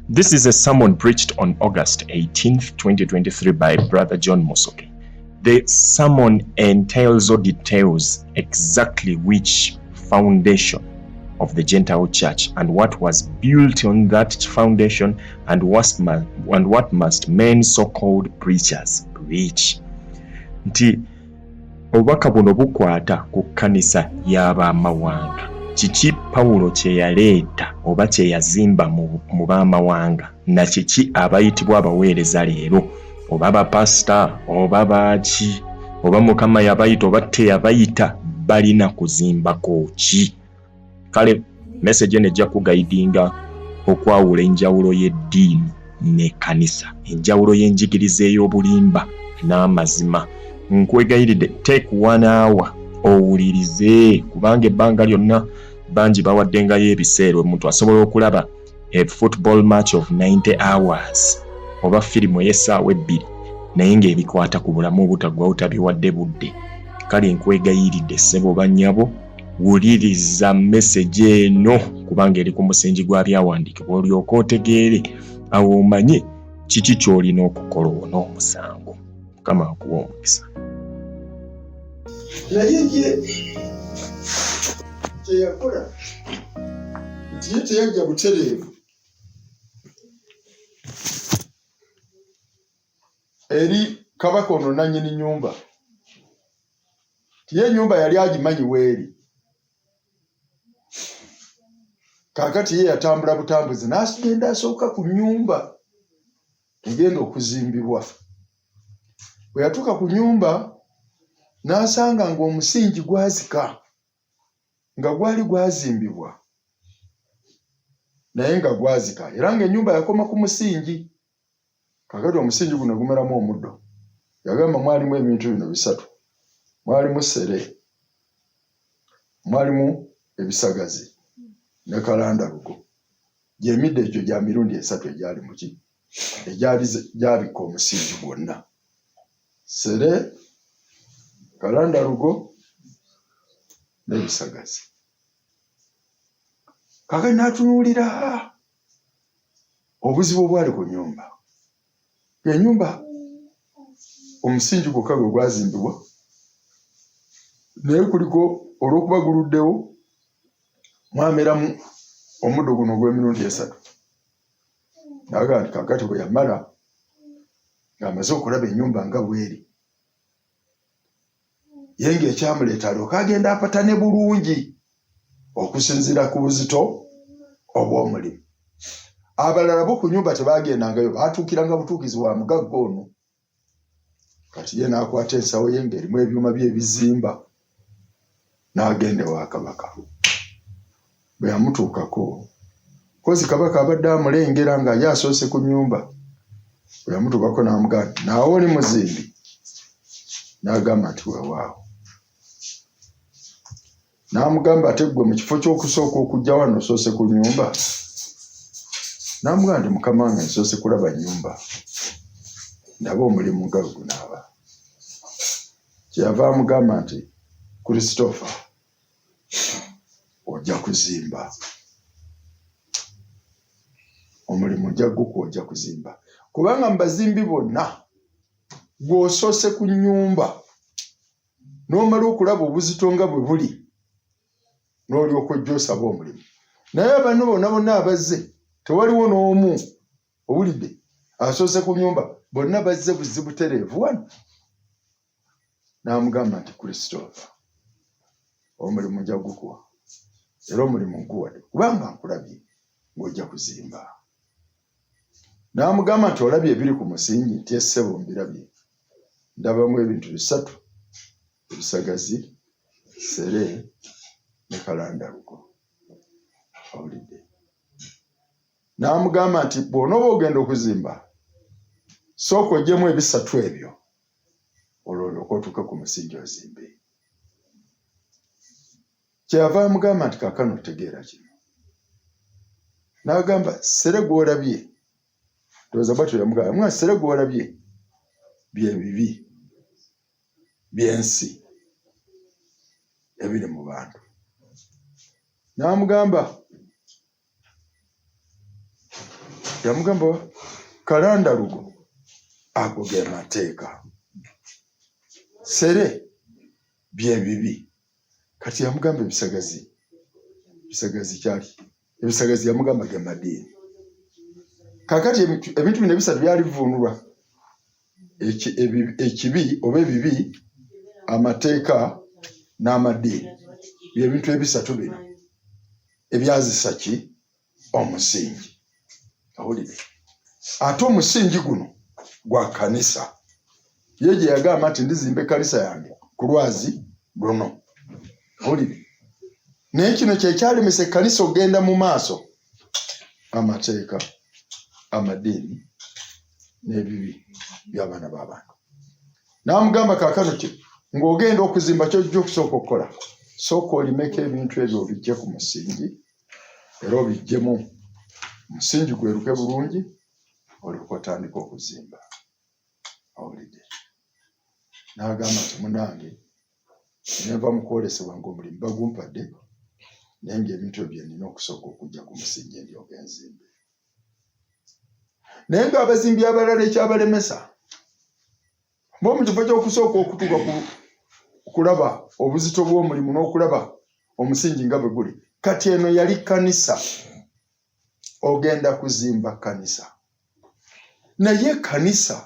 This is a sermon preached on August 18th, 2023 by Brother John Musoke. The sermon entails or details exactly which foundation of the Gentile church and what was built on that foundation and what must men so-called preachers preach. Nti obubaka buno bukwata ku kkanisa y'abamawanga. Kiki Pawulo kye yaleeta oba kye yazimba mu baamawanga na kiki abayitibwa abaweereza leero oba bapasita oba baaki oba Mukama yabayita oba teyabayita balina kuzimbako ki? Kale message nejja kugaidinga okwawula enjawulo y'eddiini n'ekkanisa, enjawulo y'enjigiriza ey'obulimba n'amazima. Nkwegayiridde take 1 hour owulirize kubanga ebbanga lyonna bangi bawaddengayo ebiseera omuntu asobola okulaba a football match of 90 hours oba firimu ey'essaawa 2 naye ng'ebikwata ku bulamu obutaggwawo tabiwadde budde. Kale nkwegayiridde ssebo bannyabo wuliriza message eno kubanga eri ku musingi gwa byawandiikibwa olyoka otegeere awo omanye kiki ky'olina okukola on'omusango. Mukama akuwa omukisa. naye ye kyeyakola nti ye teyajja butereevu eri kabaka ono nannyini nnyumba, tiye ennyumba yali agimanyi weeri. Kaakati ye yatambula butambuzi n'agenda asooka ku nnyumba egenda okuzimbibwa. Bwe yatuuka ku nnyumba n'asanga ng'omusingi gwazika nga gwali gwazimbibwa naye nga gwazika era ng'ennyumba yakoma ku musingi. Kaakati omusingi guno gumeramu omuddo. Yagamba mwalimu ebintu bino bisatu: mwalimu ssere, mwalimu ebisagazi ne kalandalugo. Gy'emiddo egyo gya mirundi esatu egyali muki gyabikka omusingi gwonna: ssere, kalandalugo n'ebisagazi. Kaakati n'atunuulira obuzibu obwali ku nnyumba. Ennyumba omusingi gwokka gwe gwazimbibwa naye kuliko olw'okuba guluddewo mwameramu omuddo guno ogw'emirundi esatu. Naga nti kaakati bwe yamala ng'amaze okulaba ennyumba nga bweri, ye ng'ekyamuleeta alyoka agenda apatane bulungi okusinziira ku buzito obw'omulimu. Abalala bo ku nnyumba tebaagendangayo, baatuukiranga butuukizi wa mugagga ono. Kati ye n'akwata ensawo ye ng'erimu ebyuma bye ebizimba n'agenda ewa kabaka. Bwe yamutuukako, kozi kabaka abadde amulengera nga ye asoose ku nnyumba. Bwe yamutuukako n'amugamba nti naawe oli muzimbi? N'agamba nti weewaawo. N'amugamba ate ggwe mu kifo ky'okusooka okujja wano osoose ku nnyumba? N'amugamba nti mukama wange nsoose kulaba nnyumba, ndaba omulimu nga bwe gunaaba. Kyeyava amugamba nti Christopher, ojja kuzimba omulimu, ojja gukuwa, ojja kuzimba. Kubanga mu bazimbi bonna gw'osoose ku nnyumba n'omala okulaba obuzito nga bwe buli n'olyoka ojja osaba omulimu. Naye bano bonna abazze tewaliwo n'omu, owulidde, asoose ku nnyumba, bonna bazze buzi butereevu wano. N'amugamba nti Christopher, omulimu nja gukuwa era omulimu nkuwadde kubanga nkulabye ng'ojja kuzimba. N'amugamba nti olabye ebiri ku musingi? Nti essebo mbirabye, ndabamu ebintu bisatu: ebisagazi, ssere ne kalandalugo. Owulidde? N'amugamba nti bw'onooba ogenda okuzimba, sooka oggyemu ebisatu ebyo olwolyoka otuuke ku musingi ozimbe. Kyeyava amugamba nti kaakano otegeera kino. N'agamba ssere gw'olabye, ndowooza bw'atyo yamugamba, ssere gw'olabye bye bibi by'ensi ebiri mu bantu. N'amugamba yamugamba kalanda lugo ago ge mateeka sere bye bibi kati yamugamba ebisagazi kyali ebisagazi yamugamba ge madini kakati ebintu bino ebisatu byali vunulwa ekibi oba ebibi amateeka n'amadini byebintu ebisatu bino ebyazisa ki omusingi awulire ate omusingi guno gwa kanisa ye gye yagamba nti ndizimba ekkanisa yange ku lwazi luno awulire naye kino kyekyalemesa ekkanisa ogenda mu maaso amateeka amadini n'ebibi by'abaana b'abantu n'amugamba kaakano ng'ogenda okuzimba kyojja okusooka okukola sooka olimeko ebintu ebyo obijje ku musingi era obijjemu omusingi gweruke bulungi olyoke otandika okuzimba awulidde n'agamba nti munange nenva mu kwolesebwa ng'omulimu bagumpadde naye ng'ebintu ebyo nnina okusooka okujja ku musingi ndyoke enzimbe naye ng'abazimbi abalala ekyabalemesa bo mu kifo ky'okusooka okutuuka kulaba obuzito bw'omulimu n'okulaba omusingi nga bwe guli kati eno yali kanisa ogenda kuzimba kanisa naye kanisa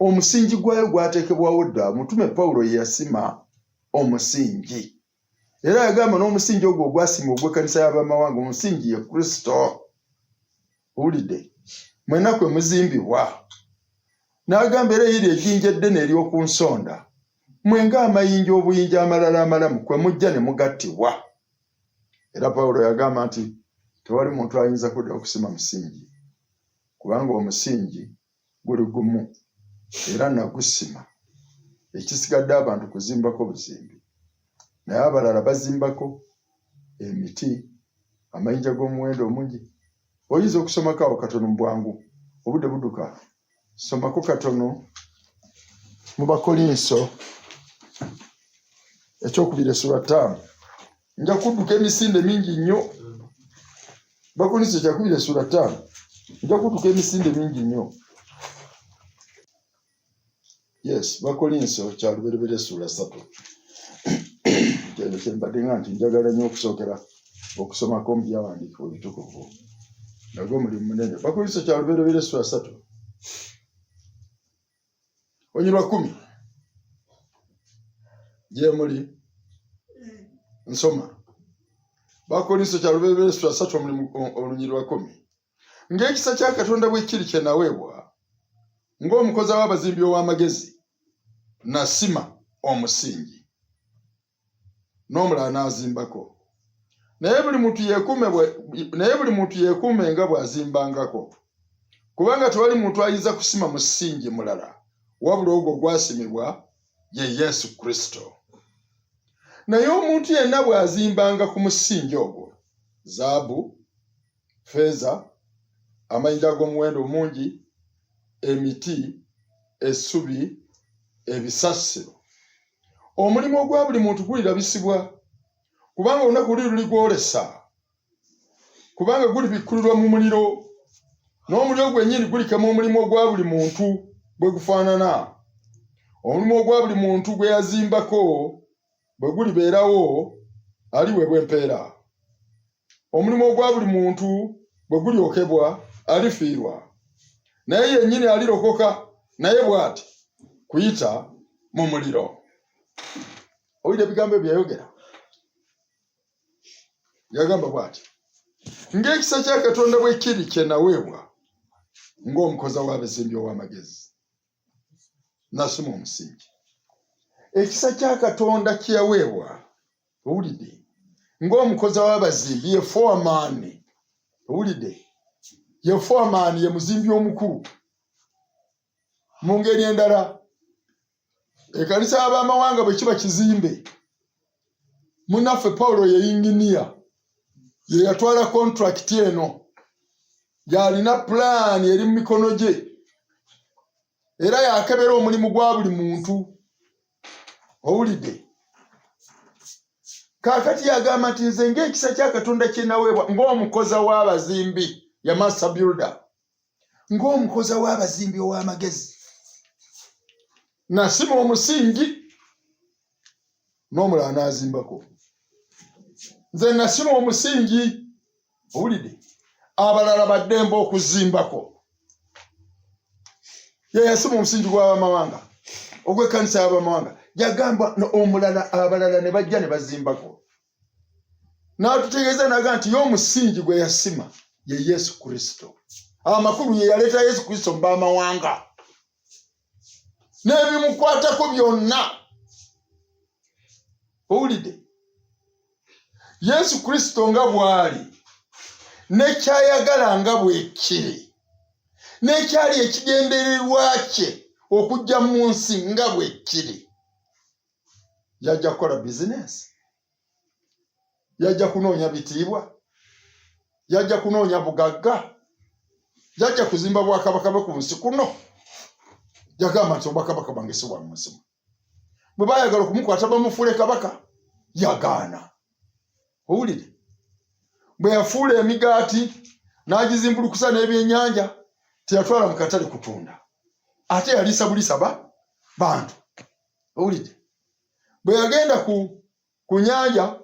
omusingi gwayo gwateekebwawo dda mutume Pawulo ye yasima omusingi era yagamba n'omusingi ogwo ogwasima ogw'ekkanisa y'abamawanga omusingi ye Kristo owulidde mwena kwe muzimbibwa n'agamba era eri ejjinja eddene ery'oku nsonda mwenga amayinja obuyinja amalala amalamu kwe mujja ne mugattibwa era Pawulo yagamba nti tewali muntu ayinza kudda okusima musingi kubanga omusingi guli gumu era nagusima ekisigadde abantu kuzimbako buzimbi naye abalala bazimbako emiti amayinja g'omuwendo omungi oyinza okusomako awo katono mu bwangu obudde budduka somako katono mu Bakolinso ekyokubiri essula 5 nja kudduka emisinde mingi nnyo Bakolinso ekyokubiri essula 5 nja kudduka emisinde mingi nnyo yes Bakolinso kyaluberebere essula 3 kyembadde nga nti njagala nnyo okusookera okusomako mu byawandiikibwa ebitukuvu nagwo omulimu munene Bakolinso kyaluberebere essula 3 onyirwa 10 gye muli nsoma Bakolinso kyaluberebere essula 3 olunyirwa 10 ng'ekisa kya Katonda bwe kiri kye naweebwa ng'omukozi w'abazimbi ow'amagezi nasima omusingi n'omulala n'azimbako naye buli muntu yeekuume nga bw'azimbangako kubanga tewali muntu ayinza kusima musingi mulala wabula ogwo gwasimibwa ye Yesu Kristo naye omuntu yenna bw'azimbanga ku musingi ogwo zaabu feeza amayinja ag'omuwendo mungi emiti essubi ebisasiro omulimu ogwa buli muntu gulirabisibwa kubanga olunaku luli gwolesa kubanga gulibikkulirwa mu muliro n'omuliro gwennyini gulikema omulimu ogwa buli muntu bwe gufaanana omulimu ogwa buli muntu gwe yazimbako bwe gulibeerawo aliweebwa empeera omulimu ogwa buli muntu bwe gulyokebwa alifiirwa naye yennyini alirokoka naye bw'ati kuyita mu muliro owulira ebigambo ebyo yayogera yagamba bw'ati ng'ekisa kya Katonda bwe kiri kye naweebwa ng'omukozi w'abazimbi ow'amagezi nasima omusingi ekisa kya Katonda kye yaweebwa owulidde ng'omukozi w'abazimbi ye foreman owulidde ye foreman ye muzimbi omukulu mu ngeri endala ekkanisa y'abamawanga bwe kiba kizimbe munnaffe Pawulo ye inginiya ye yatwala contract eno yalina plan eri mu mikono gye era yakebera omulimu gwa buli muntu owulidde kaakati yagamba nti nze ng'ekisa kya Katonda kye naweebwa ng'omukozi w'abazimbi ya master builder ng'omukoza w'abazimbi ow'amagezi. Nasima omusingi n'omulala n'azimbako. Nze nasima omusingi, owulidde, abalala baddembe okuzimbako. Ye yasima omusingi gw'abamawanga, ogw'ekkanisa y'abamawanga. Yagamba omulala abalala ne bajja ne bazimbako. N'atutegeeza naga nti y'omusingi gwe yasima ye Yesu Kristo. Amakulu ye yaleeta Yesu Kristo mu bamawanga. N'ebimukwatako byonna. Owulidde? Yesu Kristo nga bw'ali, n'ekyayagala nga bw'ekiri, n'ekyali ekigendererwa kye okujja mu nsi nga bw'ekiri. Yajja kukola bizinesi, yajja kunoonya bitiibwa, yajja kunoonya bugagga, yajja kuzimba bwakabaka bwe ku nsi kuno. Yagamba nti obwakabaka bwange si bwa muzimu. Bwe baayagala okumukwata bamufuule kabaka, yagaana. Owulire? Bwe yafuula emigaati n'agizimbulukusa n'ebyennyanja, teyatwala mu katale kutunda, ate yaliisa buliisa bantu. Owulire? Bwe yagenda ku nyanja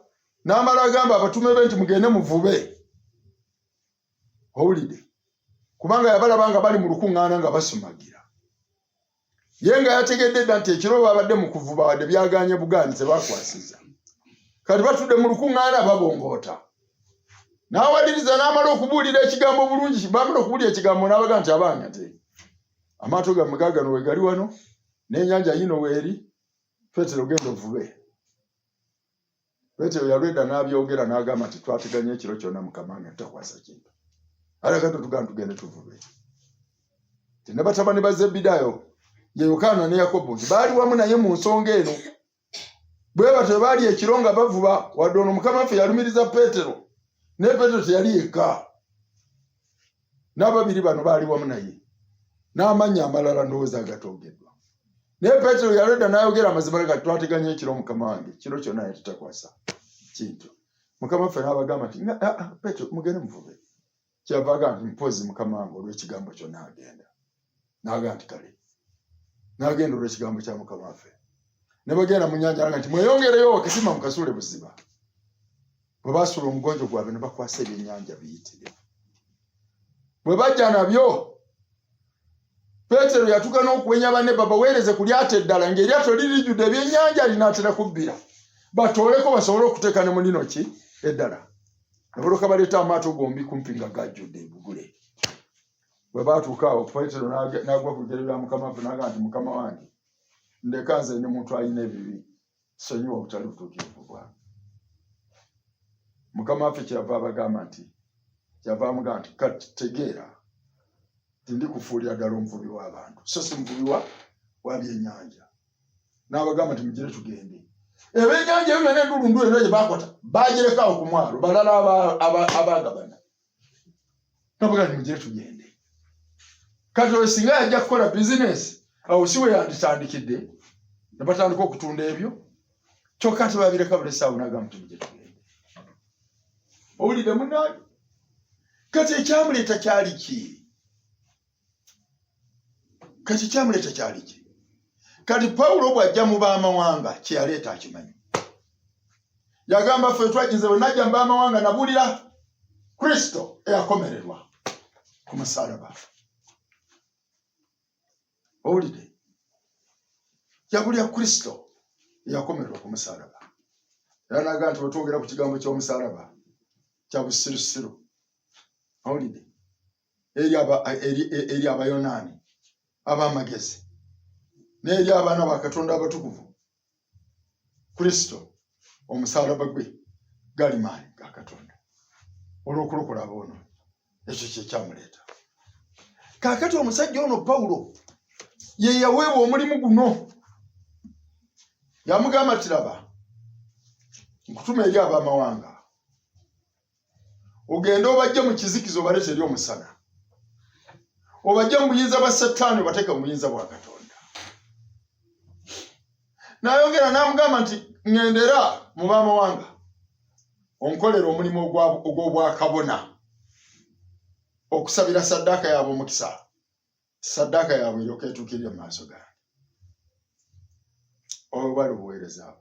n'amala agamba abatume be nti mugende muvube. Owulire? Kubanga yabalaba nga bali mu lukuŋŋaana nga basumagira. Ye nga yategedde dda nti ekiro babadde mu kuvuba wadde byagaanye bugaanyi tebakwasiza. Kati batudde mu lukuŋŋaana babongoota. N'awaliriza n'amala okubuulira ekigambo bulungi, bamala okubuulira ekigambo n'abaga nti abange nti amaato gammwe gaagano we gali wano, n'ennyanja yino weeri, Peetero genda ovube. Peetero yalwedda n'abyogera n'agamba nti twateganya ekiro kyonna Mukama wange tutakwasa kintu. Alaka tutugamba tugende tuvube. Ne batabani ba Zebbedaayo, ye Yokaana ne Yakobo, baali wamu naye mu nsonga eno. Bwe batyo baali ekiro nga bavuba, wadde ono Mukama waffe yalumiriza Peetero. Ne Peetero teyali yekka. N'ababiri bano baali wamu naye. N'amannya amalala ndowooza agatoogeddwa. Naye Peetero yalwedda n'ayogera amazima nga twateganya ekiro Mukama wange, kiro kyonna naye tutakwasa kintu. Mukama waffe n'abagamba nti Peetero mugende muvube. Kyava agamba nti mpozi Mukama wange olw'ekigambo kyonna agenda. N'agamba nti kale. N'agenda olw'ekigambo kya Mukama waffe. Ne bagenda mu nnyanja nga nti mweyongereyo akisima mukasuule buziba. Bwe baasula omugonjo gwabwe ne bakwasa ebyennyanja biyitire. Bwe bajja nabyo, Peetero yatuuka n'okuwenya banne babaweereze ku lyato eddala ng'eryato lirijjudde ebyennyanja linaatera kubbira. Batooleko basobole okuteeka ne mu lino ki eddala. Ne balyoka baleeta amaato gombi kumpi nga gajjudde ebugule. Bwe baatuuka awo Peetero n'agwa ku bigere bya Mukama waffe n'agamba nti Mukama wange, ndeka nze ne muntu alina ebibi, sonyiwa obutali butuukirivu bwange. Mukama waffe kyava abagamba nti, kyava amugamba nti kati tegeera nti ndikufuulira ddala omuvubi w'abantu, so si muvubi wa byennyanja. N'abagamba nti mugire tugende. Ebyennyanja ebyo n'endulundu eno gye baakwata baagirekawo ku mwalo, balala abaagabana. N'abagamba nti mugire tugende. Kati oyo singa yajja kukola bizinesi, awo si we yanditandikidde, ne batandika okutunda ebyo, kyokka ate babireka bulesaawo n'agamba nti mugire tugende. Owulidde munnange? Kati ekyamuleeta kyali ki? Kati ekyamuleeta kyali ki? Kati Pawulo bw'ajja mu baamawanga kye yaleeta akimanyi. Yagamba ffe twagize bwe najja mu baamawanga nabuulira Kristo eyakomererwa ku musaalaba. Owulidde? Yabuulira Kristo eyakomererwa ku musaalaba. Era n'agamba nti bwe twogera ku kigambo ky'omusaalaba kya busirusiru. Owulidde? Eri Abayonaani ab'amagezi n'eri abaana ba Katonda abatukuvu, Kristo omusaalaba gwe gali maanyi ga Katonda olw'okulokola aboonoonyi. Ekyo kye kyamuleeta. Kaakati omusajja ono Pawulo ye yaweebwa omulimu guno. Yamugamba ati laba, nkutuma eri ab'amawanga, ogende obajje mu kizikizo obaleete eri omusana, obajje mu buyinza bwa Setaani obateeka mu buyinza bwa Katonda. N'ayongera n'amugamba nti ŋŋendera mu baamawanga onkolera omulimu ogw'obwakabona, okusabira ssaddaaka yaabwe omukisa sadaka yawe yoketukirye maaso gange obwali obuweereza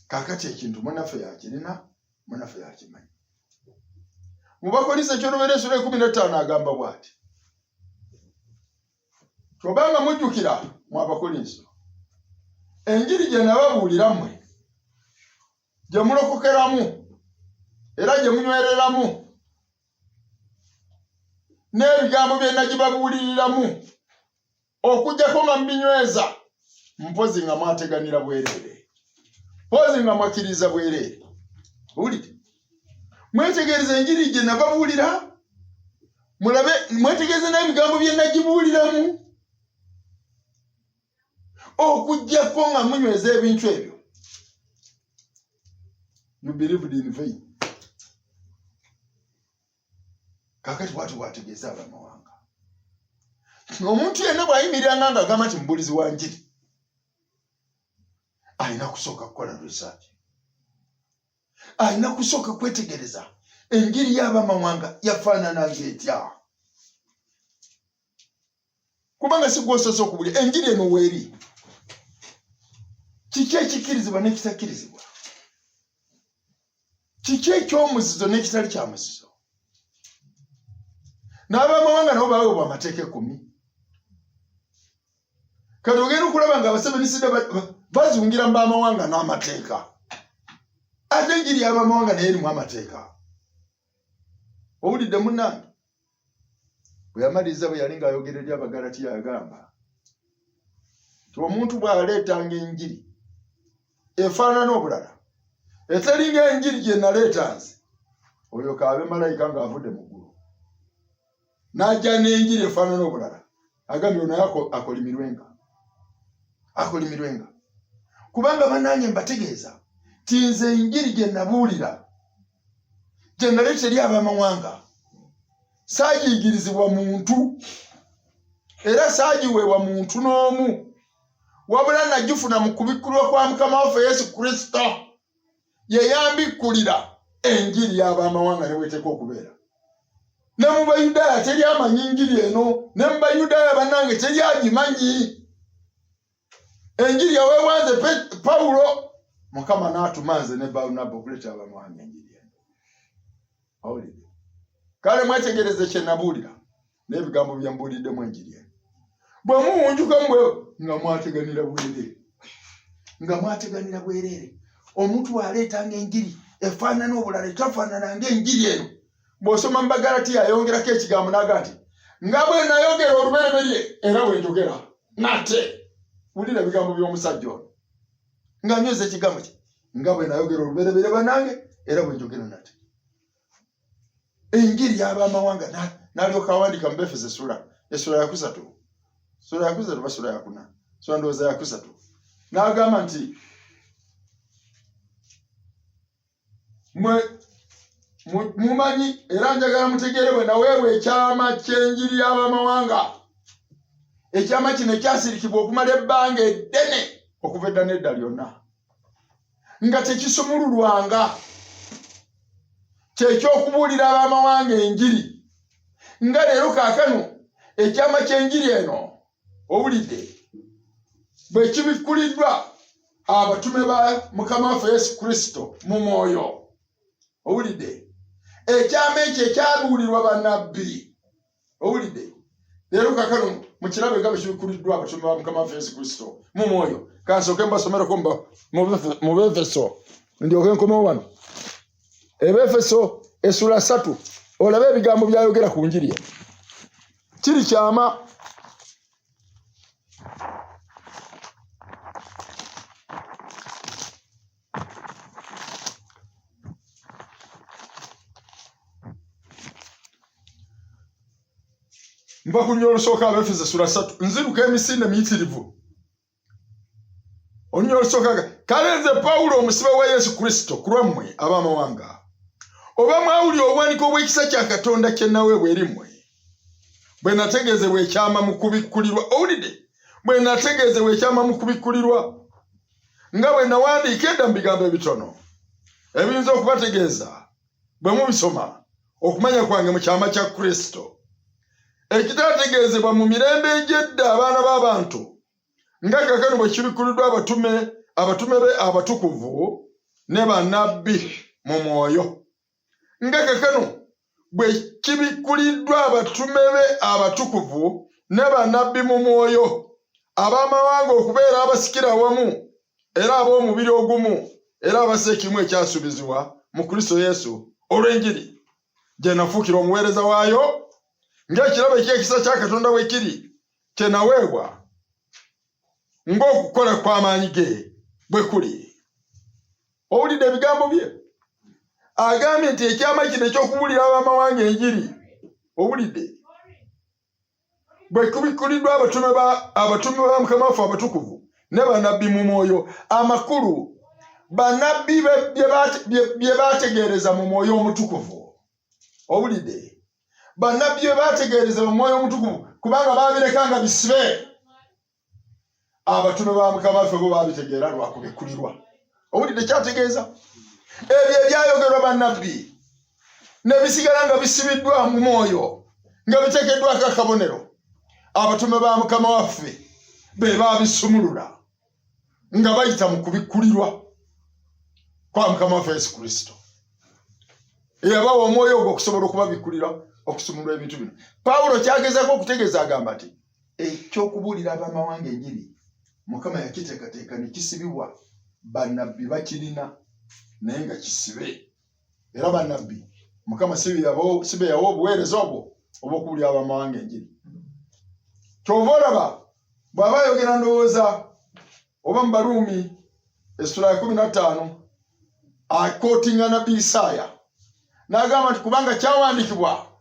kakati ekintu munafe yakirina munafe yakimanyi mu Bakolinso ekyolubiri sura 15 agamba bw'ati tobanga mujjukira mu Abakolinso enjiri gye nababuulira mmwe gye mulokokeramu era gye munywereramu n'ebigambo bye nagibabuuliriramu okujjako nga mbinyweza mpozi nga mwateganira bwereere mpozi nga mwakkiriza bwereere buulire mwetegereze enjiri gye nababuulira mulabe mwetegereze n'ebigambo bye nagibuuliramu okujjako nga munyweza ebintu ebyo. You believed in vain. Kakati watu wategeeza abamawanga omuntu yenna bw'ayimiriranga ng'agamba nti mubuulizi wa njiri alina kusooka kukola research, alina kusooka kwetegereza enjiri y'abamawanga yafaanana ng'etya kubanga si gw'osoose okubuulira enjiri eno weeri kiki ekikkirizibwa n'ekitakkirizibwa, kiki ekyomuzizo n'ekitali kya muzizo. N'abamawanga nabo baweebwa amateeka 10. Kati ogenda okulaba nga abasebeniside bazungira mu bamawanga n'amateeka ate enjiri y'abamawanga naye erimu amateeka. Owulidde munnange bwe yamaliriza bwe yali ng'ayogera eri Abagalatiya yagamba nti omuntu bw'aleetanga enjiri efaanana obulala eteringa enjiri gye naleeta nze oyo kaabe malayika ng'avudde mu ggulu n'ajja n'enjiri efaanana obulala agambye ono akolimirwenga kubanga bannange mbategeeza ti nze enjiri gye nabuulira gye naleeta eri abamawanga saagiyigirizibwa muntu era saagiweebwa muntu n'omu wabula nagifuna mu kubikkulwa kwa Mukama waffe Yesu Kristo ye yambikkulira enjiri y'abamawanga ne bw'eteeka okubeera. Ne mu Bayudaaya teri amanyi enjiri eno, ne mu Bayudaaya bannange teri agimanyi. Enjiri yaweebwa nze Pawulo, Mukama n'atuma nze ne Balunabba okuleeta abamawanga enjiri eno. Awulidde? Kale mwetegereze kye nabuulira n'ebigambo bye mbuuliddemu enjiri eno. Bwe muwunjuka mbwe nga mwateganira bwereere omuntu aleetanga enjiri efaanana obulala etafaanana ng'enjiri eno. Bw'osoma mu Bagalatiya ayongerako ekigambo n'aga nti nga bwe nayogera olubereberye era bwe njogera nate. Wulira ebigambo by'omusajja ono nga nyweza ekigambo kye nga bwe nayogera olubereberye bannange era bwe njogera nate. Enjiri y'abamawanga n'alyoka awandiika mu Befeso essula ya 3 sura ya 3 sura ya 4 sura ndowooza ya 3 n'agamba nti mumanyi era njagala mutegeere bwe naweebwa ekyama ky'enjiri y'abamawanga. Ekyama kino kyasirikibwa okumala ebbanga eddene okuva edda n'edda lyonna nga tekisumululwanga, kyekyokubuulira abamawanga enjiri. Nga leero kaakano ekyama ky'enjiri eno owulidde bwe kibikkuliddwa abatume ba Mukama waffe Yesu Kristo mu mwoyo. Owulidde ekyama ekyo ekyabuulirwa bannabbi. Owulidde leero kaakano mukirabe nga bwe kibikkuliddwa abatume ba Mukama waffe Yesu Kristo mu mwoyo. Kansooke mbasomereko mu Befeso ndyoke nkomewo wano. Ebefeso essula 3 olabe ebigambo byayogera ku njiri eno. Kiri kyama. Mba ku nnyo olusooka Abefeso essula 3 nziruka emisinde miyitirivu. Onnyo olusooka kale nze Pawulo omusibe wa Yesu Kristo ku lwammwe ab'amawanga oba mwawulira obwanika obw'ekisa kya Katonda kye naweebwa eri mmwe bwe nategeezebwa ekyama mu kubikkulirwa. Owulidde bwe nategeezebwa ekyama mu kubikkulirwa nga bwe nawandiika edda mu bigambo ebitono ebiyinza okubategeeza bwe mubisoma okumanya kwange mu kyama kya Kristo ekitategeezebwa mu mirembe egy'edda abaana b'abantu nga kakano bwe kibikuliddwa abatume be abatukuvu ne bannabbi mu mwoyo, nga kakano bwe kibikuliddwa abatume be abatukuvu ne bannabbi mu mwoyo, ab'amawanga okubeera abasikira awamu era ab'omubiri ogumu era abassa ekimu ekyasuubizibwa mu Kristo Yesu olw'enjiri gye nafuukira omuweereza waayo, ng'ekirabo eky'ekisa kya Katonda bwe kiri kye naweebwa, ng'okukola kw'amaanyi ge bwe kuli. Owulidde ebigambo bye? Agambye nti ekyama kino eky'okubuulira ab'amawanga enjiri, owulidde, bwe kubikuliddwa abatume ba Mukama waffe abatukuvu ne bannabbi mu mwoyo, amakulu bannabbi bye baategeereza mu mwoyo omutukuvu. Owulidde, bannabbi bye baategeereza mu mwoyo omutukuvu kubanga baabirekanga bisibe. Abatume ba Mukama waffe bo baabitegeera lwakubikulirwa. Owulidde kyategeeza? Ebyo ebyayogerwa bannabbi ne bisigala nga bisibiddwa mu mwoyo nga biteekeddwako akabonero, abatume ba Mukama waffe be baabisumulula nga bayita mu kubikulirwa kwa Mukama waffe Yesu Kristo, eyabawa omwoyo ogwo okusobola okubabikulira okusumulula ebintu bino. Pawulo kyagezaako okutegeeza agamba nti ekyokubuulira ab'amawanga enjiri Mukama yakiteekateeka ne kisibibwa, bannabbi bakirina naye nga kisibe. Era bannabbi Mukama si be yawa obuweereza obwo obw'okubuulira ab'amawanga enjiri. Kyova olaba bw'aba ayogera ndowooza oba mu Baruumi essula ya 15 akootinga nnabbi Isaaya n'agamba nti kubanga kyawandiikibwa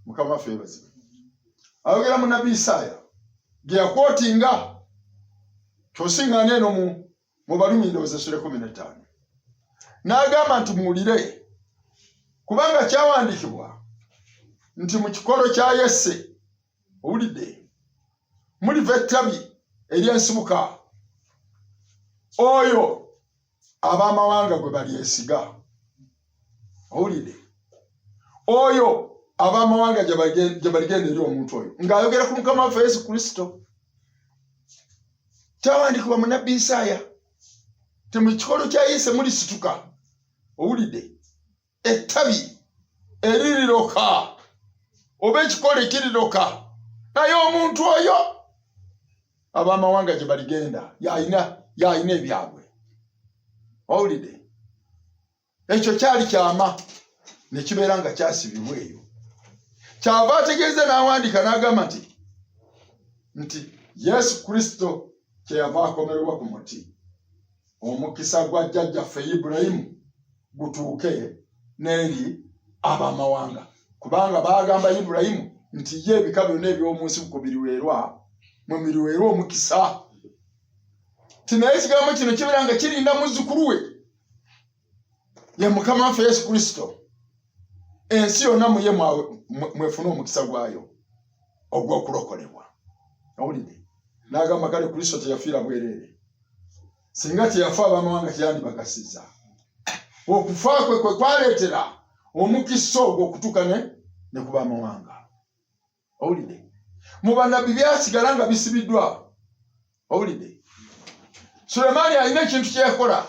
Mukama waffe yeebazibwe. Ayogera mu nnabbi Isaaya ge yakootinga, kyosiŋŋaana eno mu Baruumi ndowooza essula 15 n'agamba nti muwulire, kubanga kyawandiikibwa nti mu kikolo kya Yese, owulidde, muliva ettabi ery'ensibuka, oyo ab'amawanga gwe balyesiga. Owulidde, oyo ab'amawanga gye baligenda eri omuntu oyo, ng'ayogera ku Mukama waffe Yesu Kristo. Kyawandiikibwa mu nnabbi Isaaya ti mu kikolo kya Yese mulisituka, owulidde, ettabi eririroka oba ekikolo ekiriroka, naye omuntu oyo ab'amawanga gye baligenda y'alina ebyabwe. Owulidde, ekyo kyali kyama ne kibeera nga kyasibibwa eyo. Kyava ategeeza n'awandiika n'agamba nti Yesu Kristo kyeyava akomererwa ku muti, omukisa gwa jjajjaffe Ibulayimu gutuuke n'eri ab'amawanga, kubanga baagamba Ibulayimu nti ye ebika byonna eby'omu nsi biriweerwa mwe miriweerwa omukisa. Ti naye ekigambo kino kibeera nga kirinda muzzukulu we ye Mukama waffe Yesu Kristo, ensi yonna muye mwefune omukisa gwayo ogw'okulokolebwa. Owulidde, n'agamba kale Kristo teyafiira bwereere, singa teyafa ab'amawanga teyandibagasiza. Okufa kwe kwaleetera omukisa ogwo okutuuka ne ku b'amawanga. Owulidde, mu bannabbi byasigala nga bisibiddwa. Owulidde, Sulemaani alina ekintu kye yakola,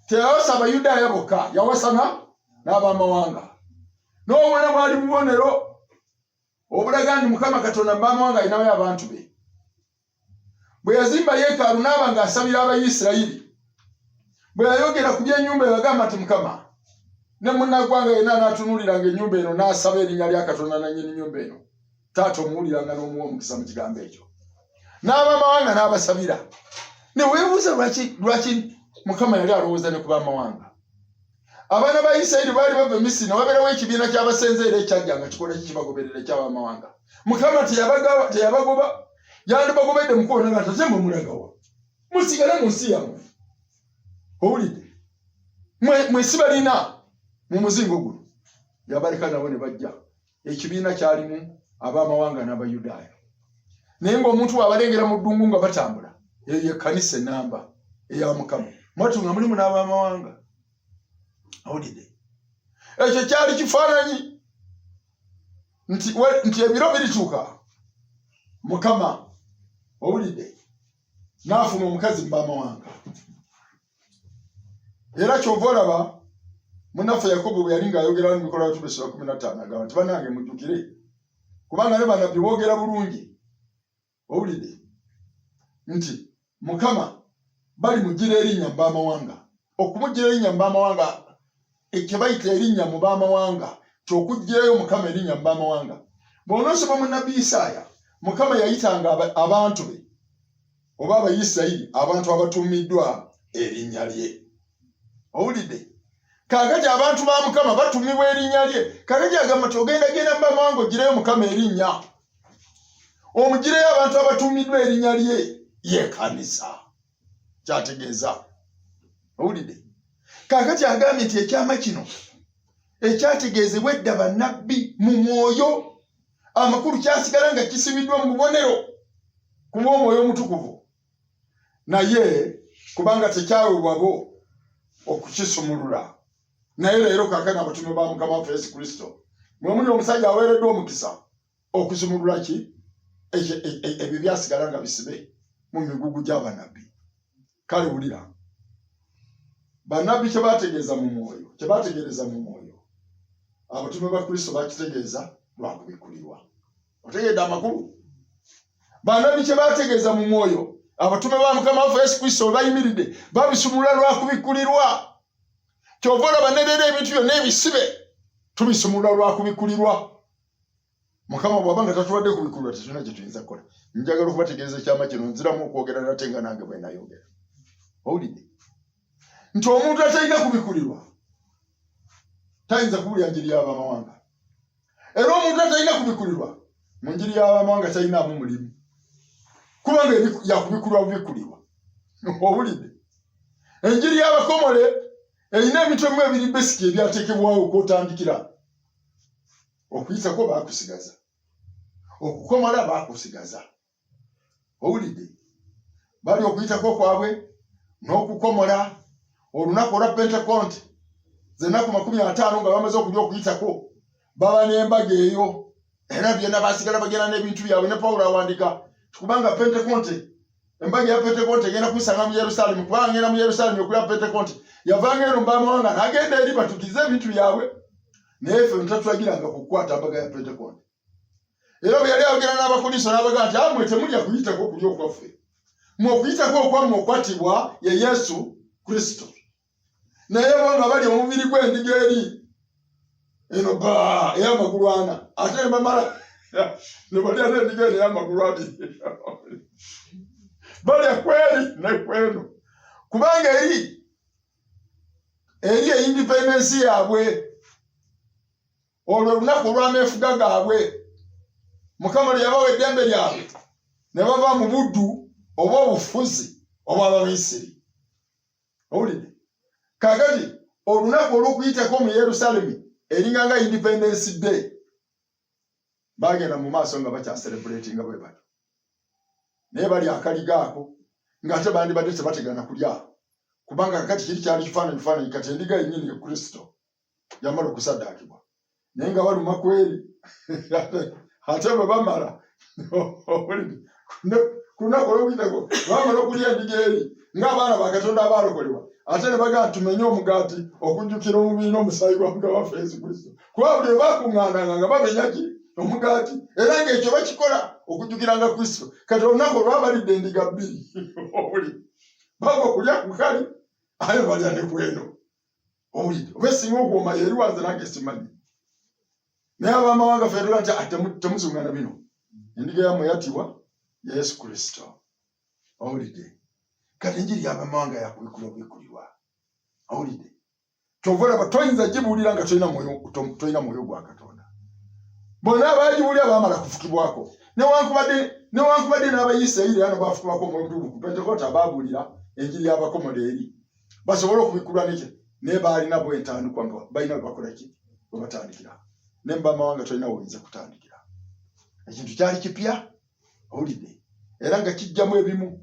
teyawasa Abayudaaya bokka, yawasana n'ab'amawanga. N'obubona bwali bubonero obulaga nti Mukama Katonda mu b'amawanga alinayo abantu be. Bwe yazimba yeekaalu n'aba ng'asabira Abayisirayiri, bwe yayogera ku by'ennyumba yagamba nti Mukama ne munnaggwanga yenna n'atunuuliranga ennyumba eno n'asaba erinnya lya Katonda nannyini nnyumba eno, taata omuwuliranga n'omuwa omukisa mu kigambo ekyo. N'ab'amawanga n'abasabira. Ne weebuuza lwaki Mukama yali alowooza ne ku b'amawanga. Abaana ba Isirayiri baali bava e Misiri ne wabeerawo ekibiina ky'abasenze era ekyajja nga kikola kikibagoberera eky'ab'amawanga. Mukama teyabagoba, yandibagobedde mu kuwona nga ntaze mwe mulagawa, musigale mu nsi yammwe. Owulidde, mwe si balina mu muzingo guno. Yabaleka nabo ne bajja. Ekibiina kyalimu ab'amawanga n'Abayudaaya. Naye ng'omuntu bw'abalengera mu ddungu nga batambula, eyo y'ekkanisa ennamba eya Mukama. Mwatu nga mulimu n'ab'amawanga. Owulidde, ekyo kyali kifaananyi nti ebiro birituuka Mukama owulidde n'afuna omukazi mb'amawanga. Era kyova olaba munnaffe Yakobo bwe yali ng'ayogera mu Mikola 15 agamba nti bannange mujjukire kubanga ne bannabbi boogera bulungi owulidde nti Mukama bali mugira erinnya mb'amawanga. Okumugira erinnya mb'amawanga ekyo bayita erinnya mu b'amawanga ky'okuggirayo Mukama erinnya mb'amawanga. Bw'onoosoma munnabbi Isaaya Mukama yayitanga abantu be oba Abayisirayiri abantu abatumiddwa erinnya lye. Owulidde? Kaakati abantu ba Mukama batumibwa erinnya lye. Kaakati agamba nti ogenda mb'amawanga ogireyo Mukama erinnya. Omugireyo abantu abatumiddwa erinnya lye ye Kkanisa. Kyategeeza. Owulidde? Kaakati agambye nti ekyama kino ekyategeezebwa edda bannabbi mu mwoyo amakulu kyasigala nga kisibiddwa mu bubonero ku bw'Omwoyo Omutukuvu naye kubanga tekyaweebwa bo okukisumulula. Naye leero kaakano abatume ba Mukama waffe Yesu Kristo mwe muli omusajja aweereddwa omukisa okusumulula ki ebyo byasigala nga bisibe mu migugu gy'abannabbi. Kale wulira bannabbi kye baategeeza mu mwoyo, kye baategeereza mu mwoyo abatume ba Kristo bakitegeeza lwa kubikkulirwa. Otegedde amakulu? Bannabbi kye baategeeza mu mwoyo abatume ba Mukama waffe Yesu Kristo we bayimiridde babisumulula lwa kubikkulirwa. Kyova olaba nerera ebintu byonna ebisibe tubisumulula lwa kubikkulirwa. Mukama bw'aba nga tatuwadde kubikkulirwa tetulina kye tuyinza kukola. Njagala okubategeeza ekyama kino nziramu okwogera nate nga nange bwe nayogera. Owulidde? Nti omuntu atalina kubikkulirwa tayinza kuwulira njiri y'abamawanga. Era omuntu atalina kubikkulirwa mu njiri y'abamawanga talinaamu mulimu kubanga yakubikkulirwa bubikkulirwa. Owulidde? Enjiri y'abakomole erina emitemu ebiri besiki ebyateekebwawo okwotandikira. Okuyitako baakusigaza, okukomola baakusigaza. Owulidde? Bali okuyitako kwabwe n'okukomola olunaku olwa Pentekoste z'ennaku 50 nga bamaze okulya okuyitako baba n'embaga eyo. Era byonna baasigala bagenda n'ebintu byabwe ne Pawulo awandiika kubanga Pentekoste embaga ya Pentekoste egenda kuyisanga mu Yerusaalemi kubanga agenda mu Yerusaalemi okulya Pentekoste yavanga eno mb'amawanga n'agenda eri batukize ebintu byabwe. Naye ffe tetulagiranga kukwata mbaga ya Pentekoste. Era bwe yali ayogera n'Abakristo n'abagamba nti amwe temulya kuyitako okulya okwaffe. Mmwe okuyitako okwammwe okwatibwa ye Yesu Kristo. Naye bo nga bali omubiri gw'endiga eri eno ey'amagulu 4 ate ne bamala ne balya n'endiga eri ey'amagulu 2 balya kweri ne kweno kubanga eri independence yaabwe olwo lunaku olw'ameefuga gaabwe Mukama lwe yabawa eddembe lyabwe ne bava mu buddu oba obufuzi obw'Abamisiri. Owulidde? Kaakati olunaku olw'okuyitako mu Yerusaalemi eringanga Independence Day bagenda mu maaso nga bakyaselebratinga bwe batyo. Naye bali akaligaako ng'ate bandibadde tebategana kulya kubanga kakati kiri kyali kifaananyi kati endiga yennyini ye Kristo yamala okusaddaakibwa. Naye nga baluma kweri ate bwe bamala ku lunaku olw'okuyitako bamala okulya endiga eri ng'abaana ba Katonda abaalokolebwa ate ne bagamba tumenye omugaati okujjukira omubiri n'omusaayi gwa Mukama waffe Yesu Kristo. Kuba buli baakuŋŋaananga nga bamenya ki omugaati era ng'ekyo bakikola okujjukiranga Kristo. Kati olunaku olwabalidde endiga 2 owulidde bava okulya ku kali aye balya ne kweno. Owulidde? Oba esinga okuwoma yeri wanze nange simanyi. Naye abamawanga ffe tola nti temuzuŋŋana bino. Endiga yammwe yatibwa Yesu Kristo. Owulidde? Kati enjiri y'abamawanga yakubikkulirwa. Owulidde? Kyova olaba toyinza gibuulira nga tolina mwoyo gwa Katonda. Bonna abaagibuulira baamala kufukibwako. Newankubadde n'Abayisirayiri ano baafukibwako Omwoyo Omutukuvu ku Pentekoste abaabuulira enjiri y'abakomole eri basobole okubikkulwa n'ekyo. Naye baalina bwe entandikwa nga balina bwe bakola ki bwe batandikira. Ne mu bamawanga tolina woyinza kutandikira. Ekintu kyali kipya. Owulidde? Era nga kijjamu ebimu.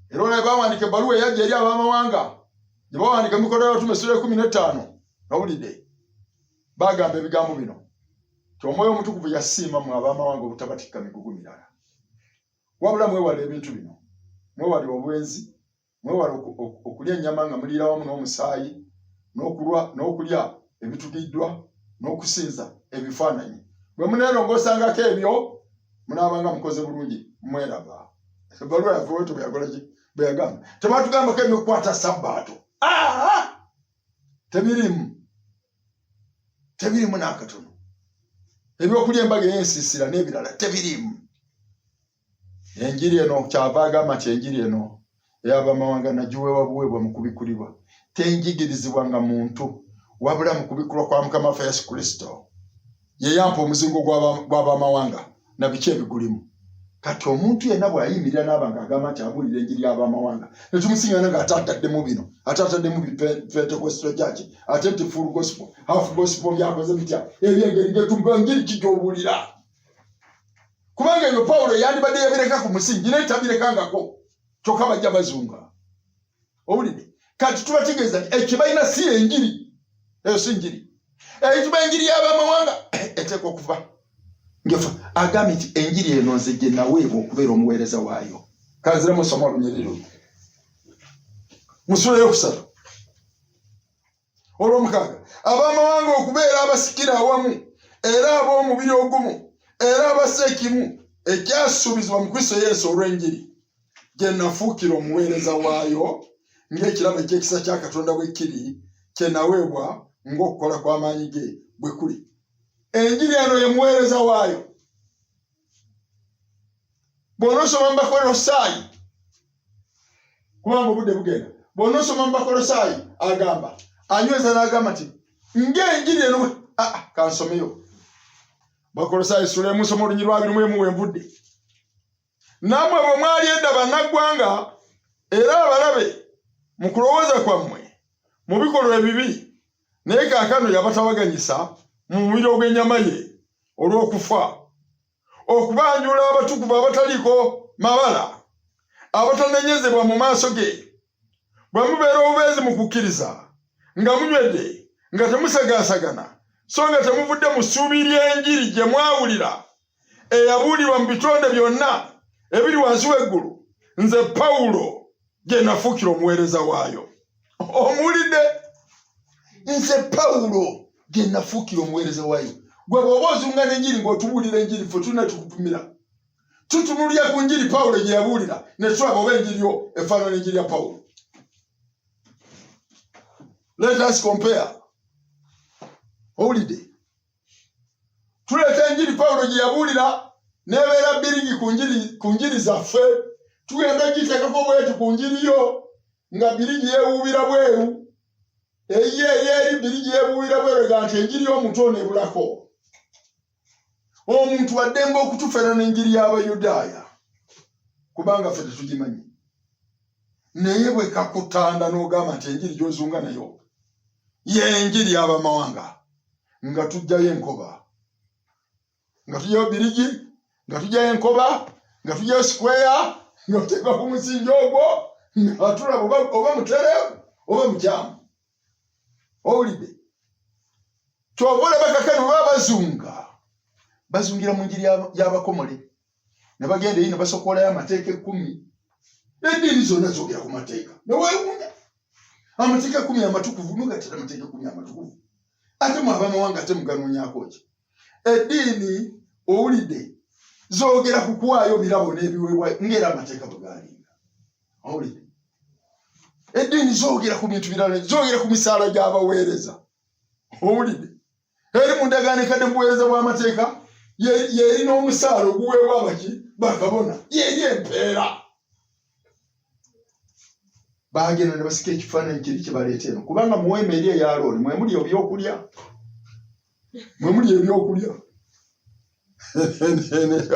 Era olaba bawandiika ebbaluwa eyajja eri abamawanga gye bawandiika mu Mikola y'Abatume 15. Owulidde? bagamba ebigambo bino omwoyo omutukuvu yasiima mu abamawanga obutabatikka migugu mirala wabula mwewala ebintu bino mwewale obwenzi mwewale okulya ennyama nga muliira wamu n'omusaayi n'okulya ebitugiddwa n'okusinza ebifaananyi bwe muneerongosangako ebyo munaabanga mukoze bulungi mweraba ebbaluwa yaffe wetu bwe yagamba tebatugambako ebyokukwata sabbaato tebirimu n'akatono ebyokulya embaga ey'ensiisira n'ebirala tebirimu enjiri eno kyava agamba nti enjiri eno ey'abamawanga nagiweebwa buweebwa mu kubikulibwa tenjigirizibwanga muntu wabula mu kubikulwa kwa Mukama waffe Yesu Kristo ye yampa omuzingo gw'abamawanga na biki ebigulimu kati omuntu yenna bw'ayimirira n'aba ng'agamba nti abuulira enjiri y'abamawanga ne tumusiŋŋana ng'ataataddemu bino ataataddemu Pentecostal Church ate nti full gospel half gospel byakoze bitya ebyengeri gyetumba enjiri kigy'obuulira kubanga ebyo Pawulo yandibadde yabireka ku musingi naye tabirekangako kyokka bajja bazunga owulire kati tubategeeza nti ekibalina si enjiri eyo si njiri ekiba enjiri y'abamawanga eteekwa okuva ngefa agambye nti enjiri eno nze gye naweebwa okubeera omuweereza waayo kanziramu osoma olunyiriro mu ssula y'okusatu olw'omukaaga abamawanga okubeera abasikira awamu era ab'omubiri ogumu era abaseekimu ekyasuubizibwa mu Kristo Yesu olw'enjiri gye nafuukira omuweereza waayo ng'ekirabo eky'ekisa kya Katonda bwe kiri kye naweebwa ng'okukola kw'amaanyi ge bwe kuli enjiri eno ye muweereza waayo bw'onoosoma mu Bakolosaayi kubanga obudde bugenda bw'onoosoma mu Bakolosaayi agamba anyweza n'agamba nti ng'enjiri eno kansomeyo Bakolosaayi ssula emu nsoma olunyi lwa 21 wenvudde nammwe bwe mwali edda bannaggwanga era abalabe mu kulowooza kwammwe mu bikolwa ebibi naye kaakano yabatabaganyisa mu mubiri ogw'ennyama ye olw'okufa okubanjula abatukuvu abataliiko mabala abatanenyezebwa mu maaso ge bwe mubeera obubeezi mu kukkiriza nga munywedde nga temusagaasagana so nga temuvudde mu ssuubi ly'enjiri gye mwawulira eyabuulirwa mu bitonde byonna ebiri wansi w'eggulu nze Pawulo gye nafuukira omuweereza waayo omuwulidde nze Pawulo gye nafuukira omuweereza waayo gwe bw'oba ozunga n'enjiri ng'otubuulira enjiri ffe tulina tukupimira tutunulira ku njiri Pawulo gye yabuulira ne tulaba oba enjiri yo efaanana n'enjiri ya Pawulo. Let us compare. Owulidde tuleeta enjiri Pawulo gye yabuulira n'ebeera birigi ku njiri zaffe tugenda giteekako bwetu ku njiri yo nga birigi yeewuubira bweru eri birigi yeewuubira bweru ga nti enjiri y'omuntu ono ebulako omuntu waddemba okutufaanana n'enjiri y'Abayudaaya kubanga ffe tetugimanyi naye bwe kakutanda n'ogamba nti enjiri gy'ozunga nayo y'enjiri y'abamawanga nga tujjayo enkoba nga tujjayo birigi nga tujjayo enkoba nga tujjayo sikweya nga tuteekwa ku musingi ogwo nga tulaba oba mutereevu oba mukyamu owulidde kyova olaba kakano baba bazungira mu njiri y'abakomole ne bagenda eyi ne basokolayo amateeka 10 eddiini zonna zogera ku mateeka neweewuunya amateeka 10 amatukuvu nogatera amateeka 10 amatukuvu ate mu abamawanga ate muganoonyako ki eddiini owulidde zogera ku kuwaayo birabo n'ebiweebwa ng'era amateeka bwe galinga owulidde eddiini zogera ku bintu birala zogera ku misaala gy'abaweereza owulidde eri mu ndagaano ekadde mu buweereza bw'amateeka yeri n'omusaala oguweebwa abaki bakabona yeri empeera bagenda ne basika ekifaananyi kiri kye baleeta eno kubanga muweema eri eya Alooni mwemuli ebyokulya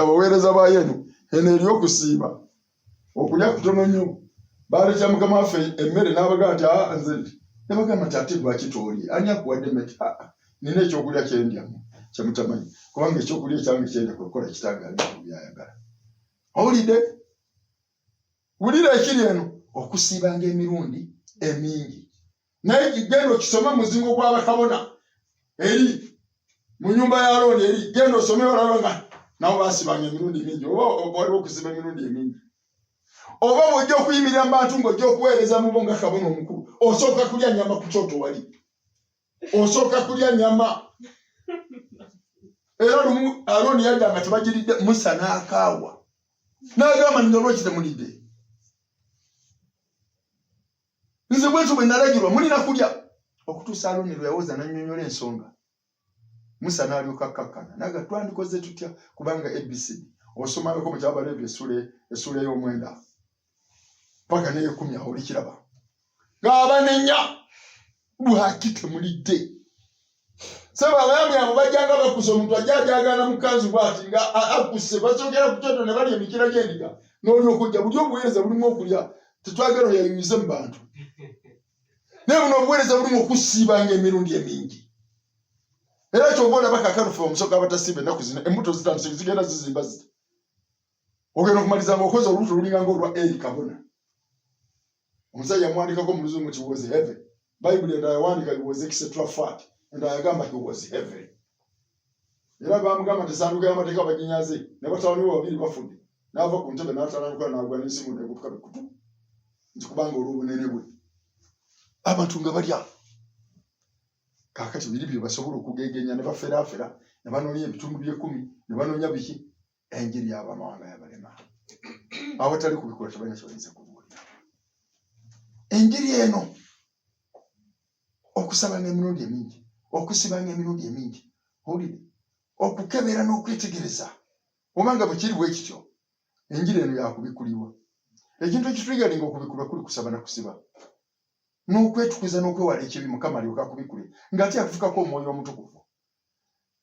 abaweereza bayo eno eno eryokusiiba okulya kutono nnyo baleeta Mukama waffe emmere n'abagamba nti nze ne bagamba nti ate lwaki toolye ani akuwadde emmere nina ekyokulya kyendyamu kyemutamanyi kubanga ekyokulya ekyange kyenda kukola kitagaali byayagala owulidde wulira ekiri eno okusiibanga emirundi emingi naye gigenda okisoma muzingo gw'abakabona eri mu nyumba ya Alooni eri genda osome olabanga nabo basibanga emirundi mingi oba waliwo okusiba emirundi emingi oba bw'ojja okuyimirira mu bantu ng'ojja okuweereza mu bo nga kabona omukulu osooka kulya nnyama ku kyoto wali osooka kulya nnyama era lumu Alooni yadda nga tebagiridde Musa n'akaawa n'agamba nti olwaki temulidde nze bwetyo bwe nalagirwa mulina kulya okutuusa Alooni lwe yawoza n'annyonnyola ensonga Musa n'alyoka akkakkana naga twandikoze tutya kubanga ABCD osomako mu kyabaleevi essula ey'omwenda paka n'ey'ekumi awo olikiraba ng'abanenya lwaki temulidde saba abayambi abo bajjanga bakusa omuntu ajjaagaana mukanzu bw'ati nga akuse basookera ku kyoto ne balya emikira gy'endiga n'olyoka ojja buli obuweereza bulimu okulya tetwagala oyayuyize mu bantu naye buno obuweereza bulimu okusiibanga emirundi emingi era kyova olaba kakalufu omusooka abatasiba ennaku zino embuto zitandise zigenda zizimba zita ogenda okumalizanga okoza olubuto lulinganga olwa eri kabona omusajja yamwandikako mu luzungu nti was heaven bayibuli endala yawandiika was etc fat endala yagamba ti was heaven era bamugamba nti essanduuka y'amateeka baginyaze ne batawaniwo babiri bafudde n'ava ku ntebe n'atalanukula n'agwa n'ensimu negutuka bikutu nti kubanga olw'obunene bwe abantu nga balya kakati biri bye basobola okugegenya ne baferaafera ne banoonya ebitundu by'ekumi ne banoonya biki enjiri y'abamawanga yabalema abatali kubikola tebalina kyebayinza kubuulira enjiri eno okusabanga emirundi emingi okusibanga emirundi emingi owulire okukebera n'okwetegereza obanga bwe kiri bwe kityo enjiri eno yakubikulibwa ekintu ekitwigalinga okubikulwa kuli kusaba na kusiba n'okwetukuza n'okwewala ekibi Mukama alyoka akubikule ng'ate akufukako omwoyo omutukuvu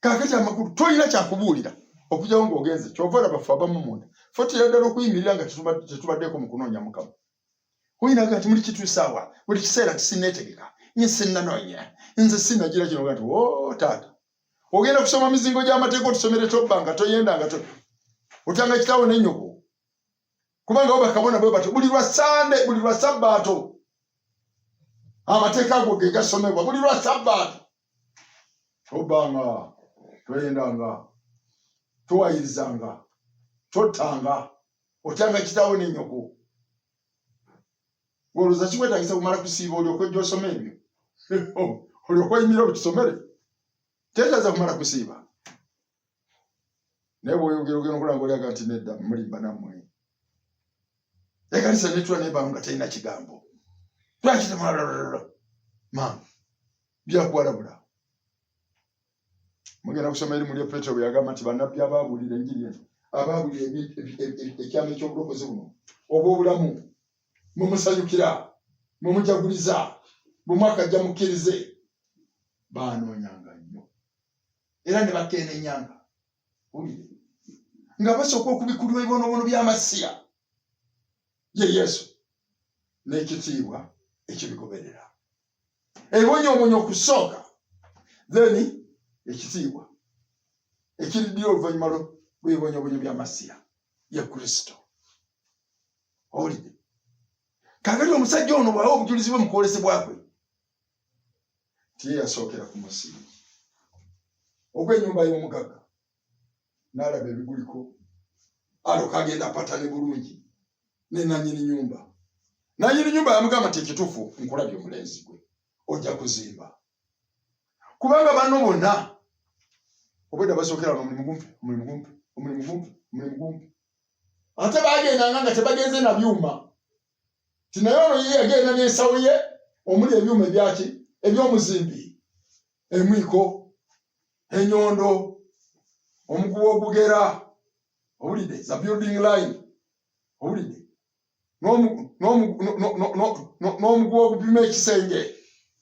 kaakati amakulu tolina kyakubuulira okugyawo ng'ogenze kyova olaba ffe abamu munda ffe tutera ddala okuyimirira nga tetubaddeko mu kunoonya Mukama oyinaga nti muli kituusaawa buli kiseera nti sinneetegeka nye sinnanoonya nze sinnagira kino nga nti taata ogenda kusoma mizingo gy'amateeka otusomere tobbanga toyendanga otanga kitaawo n'ennyoko kubanga bo bakabona bwe batyo buli lwa Sande buli lwa Sabbaato amateeka ago ge gasomebwa buli lwa Sabbaato tobbanga toyendanga towayirizanga tottanga otyanga kitaawo n'ennyoko olowooza kikwetagisa kumala kusiiba olyoka ojja osoma ebyo olyoka oyimirira obitusomere teetaaza kumala kusiiba naye bw'oyogera ogenda okulanga olyaga nti nedda mulimba nammwe ekanisa netula nebamu nga talina kigambo lwakitemala maama byakuwalabula mugenda kusoma eri muli Petero bwe yagamba nti bannabbi abaabuulira enjiri eno abaabuulira ekyama ekyobulokozi buno obw'obulamu mumusanyukira mumujaguliza bumwakajja mukkirize baanoonyanga nnyo era ne bakeenenyanga owulire nga basooka okubikulirwa ebibonoobono by'amasiya ye Yesu n'ekitiibwa ekibigoberera ebibonyoobonyo okusooka then ekitiibwa ekiriddira oluvannyuma lw'ebibonyoobonyo by'amasiya ye Kristo owulire kaakati omusajja ono bw'awa obujulizi bwe mu kwolesebwa kwe tiye yasookera ku musingi ogw'ennyumba y'omugagga n'alaba ebiguliko alyoka agenda apatane bulungi ne nannyini nyumba yamugamba nti ekituufu nkulabye omulenzi gwe ojja kuzimba kubanga banno bonna obwedda basookera wano omulimu gumpi ate bagendanga nga tebagenze na byuma ti naye ono ye yagenda n'ensawo ye omuli ebyuma ebyaki eby'omuzimbi emwiko enyondo omuguwa ogugera owulidde za building line owulidde n'omuguwa ogupima ekisenge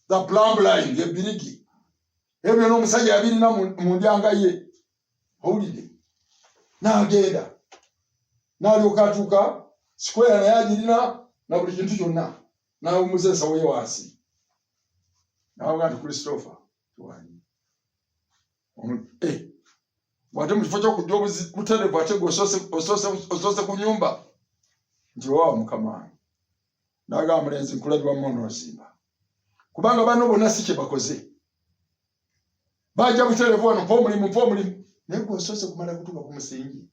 za plumb line ebirigi ebyo n'omusajja yabirina mu ndyanga ye owulidde n'agenda n'alyoka atuuka square naye agirina na buli kintu kyonna n'awumuza ensawo ye wansi n'awaga nti Christopher tuwanyi bwate mu kifo ky'okujja obuterevu ate osoose ku nyumba nti owawa Mukama n'agamba mulenzi nkulabirwamu onoozimba kubanga banno bonna si kye bakoze Baja buterevu wano mpomulimu naye gwe osoose kumala kutuuka ku musingi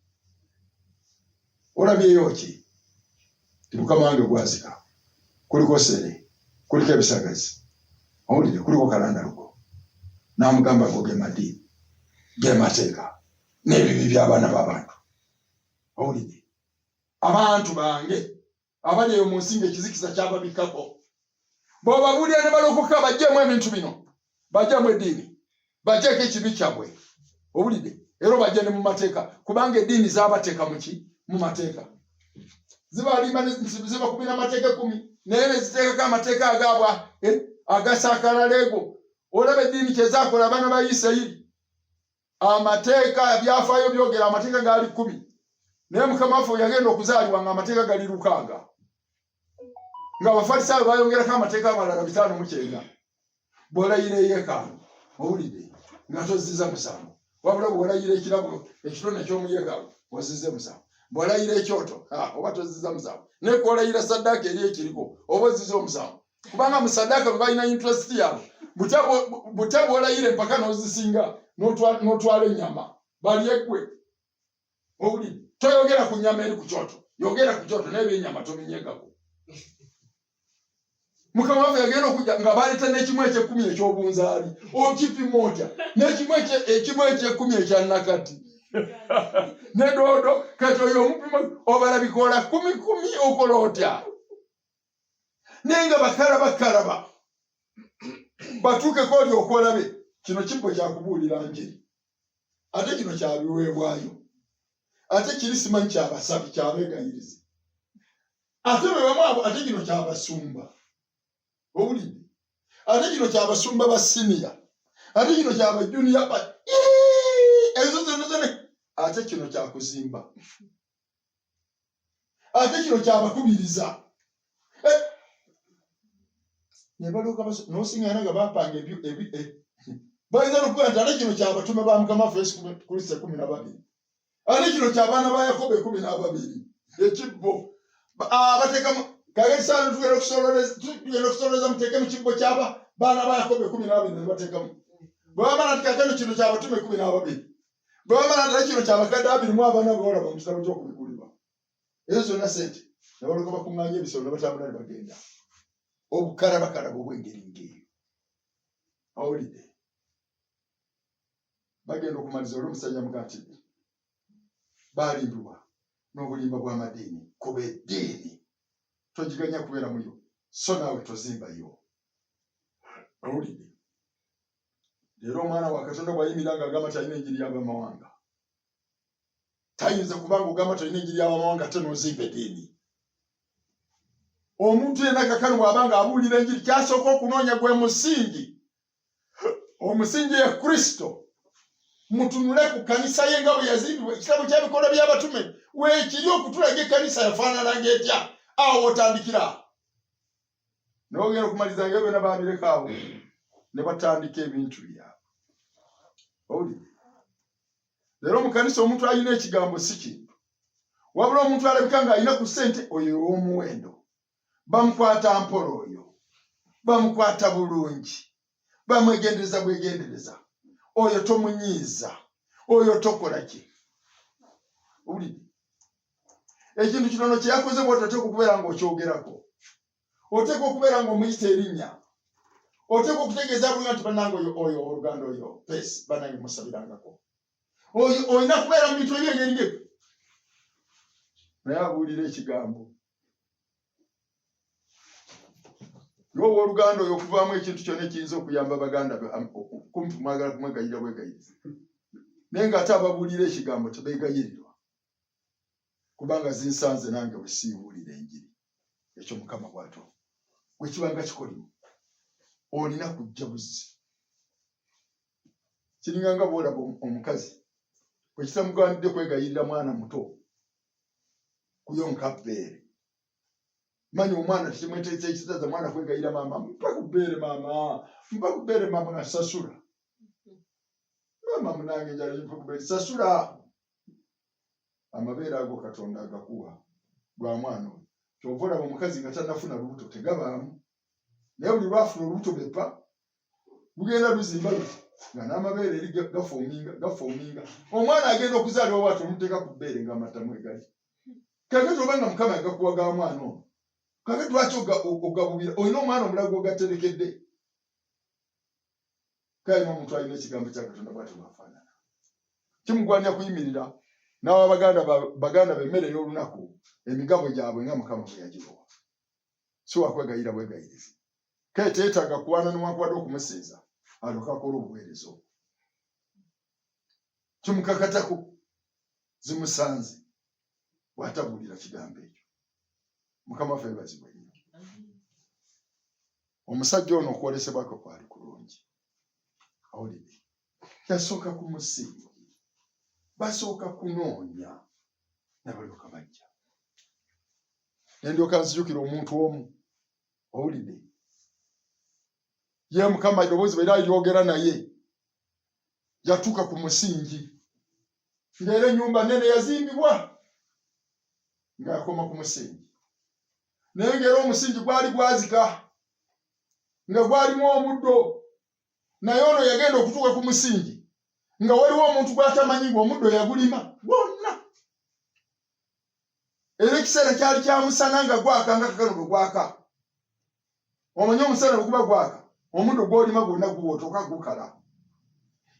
olabyeyo ki ti mukama wange gwazika kuliko sere kuliko ebisagazi owulire kuliko kalandalugo n'amugamba go ge madiini ge mateeka n'ebibi by'abaana b'abantu owulire abantu bange abali eyo mu nsinga ekizikiza kyababikkako bw'obabuulira ne balokoka bajjeemu ebintu bino bajjeemu eddiini bateeka ekibi kyabwe owulire era bajje ne mu mateeka kubanga eddiini zaabateeka mu mateeka zibakubira amateeka 10 naye ne ziteekako amateeka agaabwa agasaakala leego olaba eddiini kyezaakola abaana ba Isirayiri amateeka byafaayo byogera amateeka gaali 10 naye mukama waffe yagenda okuzaalibwa nga amateeka gali 600 nga abafalisaayo bayongerako amateeka amalala 509 bw'olayira eyeekaalu owulire nga tozizza musango wabula bw'olayira ekirabo ekitone eky'omu yeekaalu ozizze musango bw'olayira ekyoto oba tozizza musango naye kw'olayira saddaaka eri ekiriko oba ozizza omusango kubanga mu saddaaka bwe balina interest yaabwe butya bw'olayira empaka n'ozisinga n'otwala ennyama balyeggwe owulire toyogera ku nnyama eri ku kyoto yogera ku kyoto naye ebyennyama tobinyegako mukama waffe yagenda okujja nga baleeta n'ekimu eky'ekkumi eky'obunzaali okipima otya n'ekimu eky'ekkumi ekyanakati ne doodo kati oyo omupima obalabikoola 10 okola otya naye nga bakalaba batuukeko oli okolabe kino kibbo kyakubuulira njiri ate kino kyabiweebwayo ate kiri simanyi kyabasabi kyabeegayiriza ate bwe bamu abo ate kino kyabasumba owulidde ate kino kyabasumba ba siniya ate kino kyabajuniya ezo zonna ate kino kyakuzimba ate kino kyabakubiriza nebalooka n'osiŋŋaana nga bapanga bayinza n'okugaa nti ate kino kyabatume ba mukama waffe Yesu Kristo 12 ate kino ky'abaana ba Yakobo 12 ekibbo bateekamu kagekisaano tugenda okusololeza muteeke mu kibbo kyaba baana ba Yakobo 12 ne bateekamu bwe bamala nti kakano kino ky'abatume 12 bwe bamala nti kino ky'abakadde 24 bawolaba mu kitabo ky'okubikulibwa ezo zonna sente ne balooka bakuŋŋaanya ebisolo ne batambula ne bagenda obukalabakala bw'engeri ng'eyo awulidde bagenda okumaliza olw'omusajja mugati baalimbibwa n'obulimba bw'amadiini kuba eddiini togiganya kubeera muyo so naawe tozimbayo awulidde leero omwana wa Katonda bw'ayimirira ng'agamba talina enjiri y'abamawanga tayinza kubanga ogamba talina enjiri y'abamawanga ate n'ozimba eddiini omuntu yenna kakano bw'abanga abuulira enjiri kyasooka okunoonya gwe musingi omusingi ye Kristo mutunule ku kanisa ye nga bwe yazimbibwa ekitabo ky'ebikola by'abatume weekiri okutulaga ekkanisa yafaanana ng'etya awo otandikira n'ogenda okumaliriza nga byonna baabireka awo ne batandika ebintu byabwe owulire leero mu kanisa omuntu alina ekigambo si kintu wabula omuntu alabika ng'alina ku ssente oyo ow'omuwendo bamukwata mpola oyo bamukwata bulungi bamwegendereza bwegendereza oyo tomunyiiza oyo tokola ki owulire ekintu kitono kyeyakoze bwoti oteeka okubeera ng'okyogerako oteeka okubeera ng'omuyita erinnya oteeka okutegeeza bulungi nti bannange oyo oluganda oyo pesi bannange musabirangako oyo olina kubeera mu bintu ebyengeri ng'ebyo naye abuulira ekigambo yowa oluganda oyo okuvaamu ekintu kyonna ekiyinza okuyamba baganda kumpi mwagala kumwegayirira bwegayiriza naye ng'ate ababuulira ekigambo tebeegayirirwa kubanga zinsanze nange bwe siibuulira enjiri ekyo mukama bw'atyo bwe kibanga kikolimu olina kujja buzzi kiringa nga bw'olaba omukazi bwe kitamugaanidde kwegayirira mwana muto kuyonka bbeere manyi omwana tekimweteesa ekitaza mwana kwegayira maama mpa ku bbeere maama nga sasula maama munange njala mpa ku bbeere sasula amabeere ago Katonda agakuwa lwa mwana oyo kyova olaba omukazi nga tannafuna lubuto tegabaamu naye buli lwafuna olubuto bepa lugenda luzimba luti nga n'amabeere eri gafoominga omwana agenda okuzaalibwa bw'atyo omuteeka ku bbeere ng'amata mwegali kakati oba nga Mukama yagakuwa ga mwana ono kakati lwaki ogabubira olina omwana omulago ogaterekedde kale n'omuntu alina ekigambo kya Katonda bw'atyo bw'afaanana kimugwanira kuyimirira n'awa baganda b'emmere y'olunaku emigabo gyabwe nga Mukama bwe yagirowa si wakwegayira bwegayirizi kale teetaaga kuwaana newankubadde okumusinza alyoke akola obuweereza obwo kimukakatako zimusanze bw'atabuulira kigambo ekyo Mukama waffe yeebazibwe nnyo omusajja ono okwolesebwako kwali kulungi awulire yasooka kumusinga basooka kunoonya nabalyoka bajja nendyoka nzijukira omuntu omu owulidde ye Mukama eddoboozi bwe era lyogera naye yatuuka ku musingi ng'era ennyumba nene yazimbibwa ng'akoma ku musingi naye ng'era omusingi gwali gwazika nga gwalimu omuddo naye ono yagenda okutuuka ku musingi nga waliwo omuntu gw'atamanyi ng'omuddo yagulima gwonna era ekiseera kyali kya musana nga gwaka nga kakano bwe gwaka omanyi omusana bwe guba gwaka omuddo gw'olima gwonna guwootoka gukala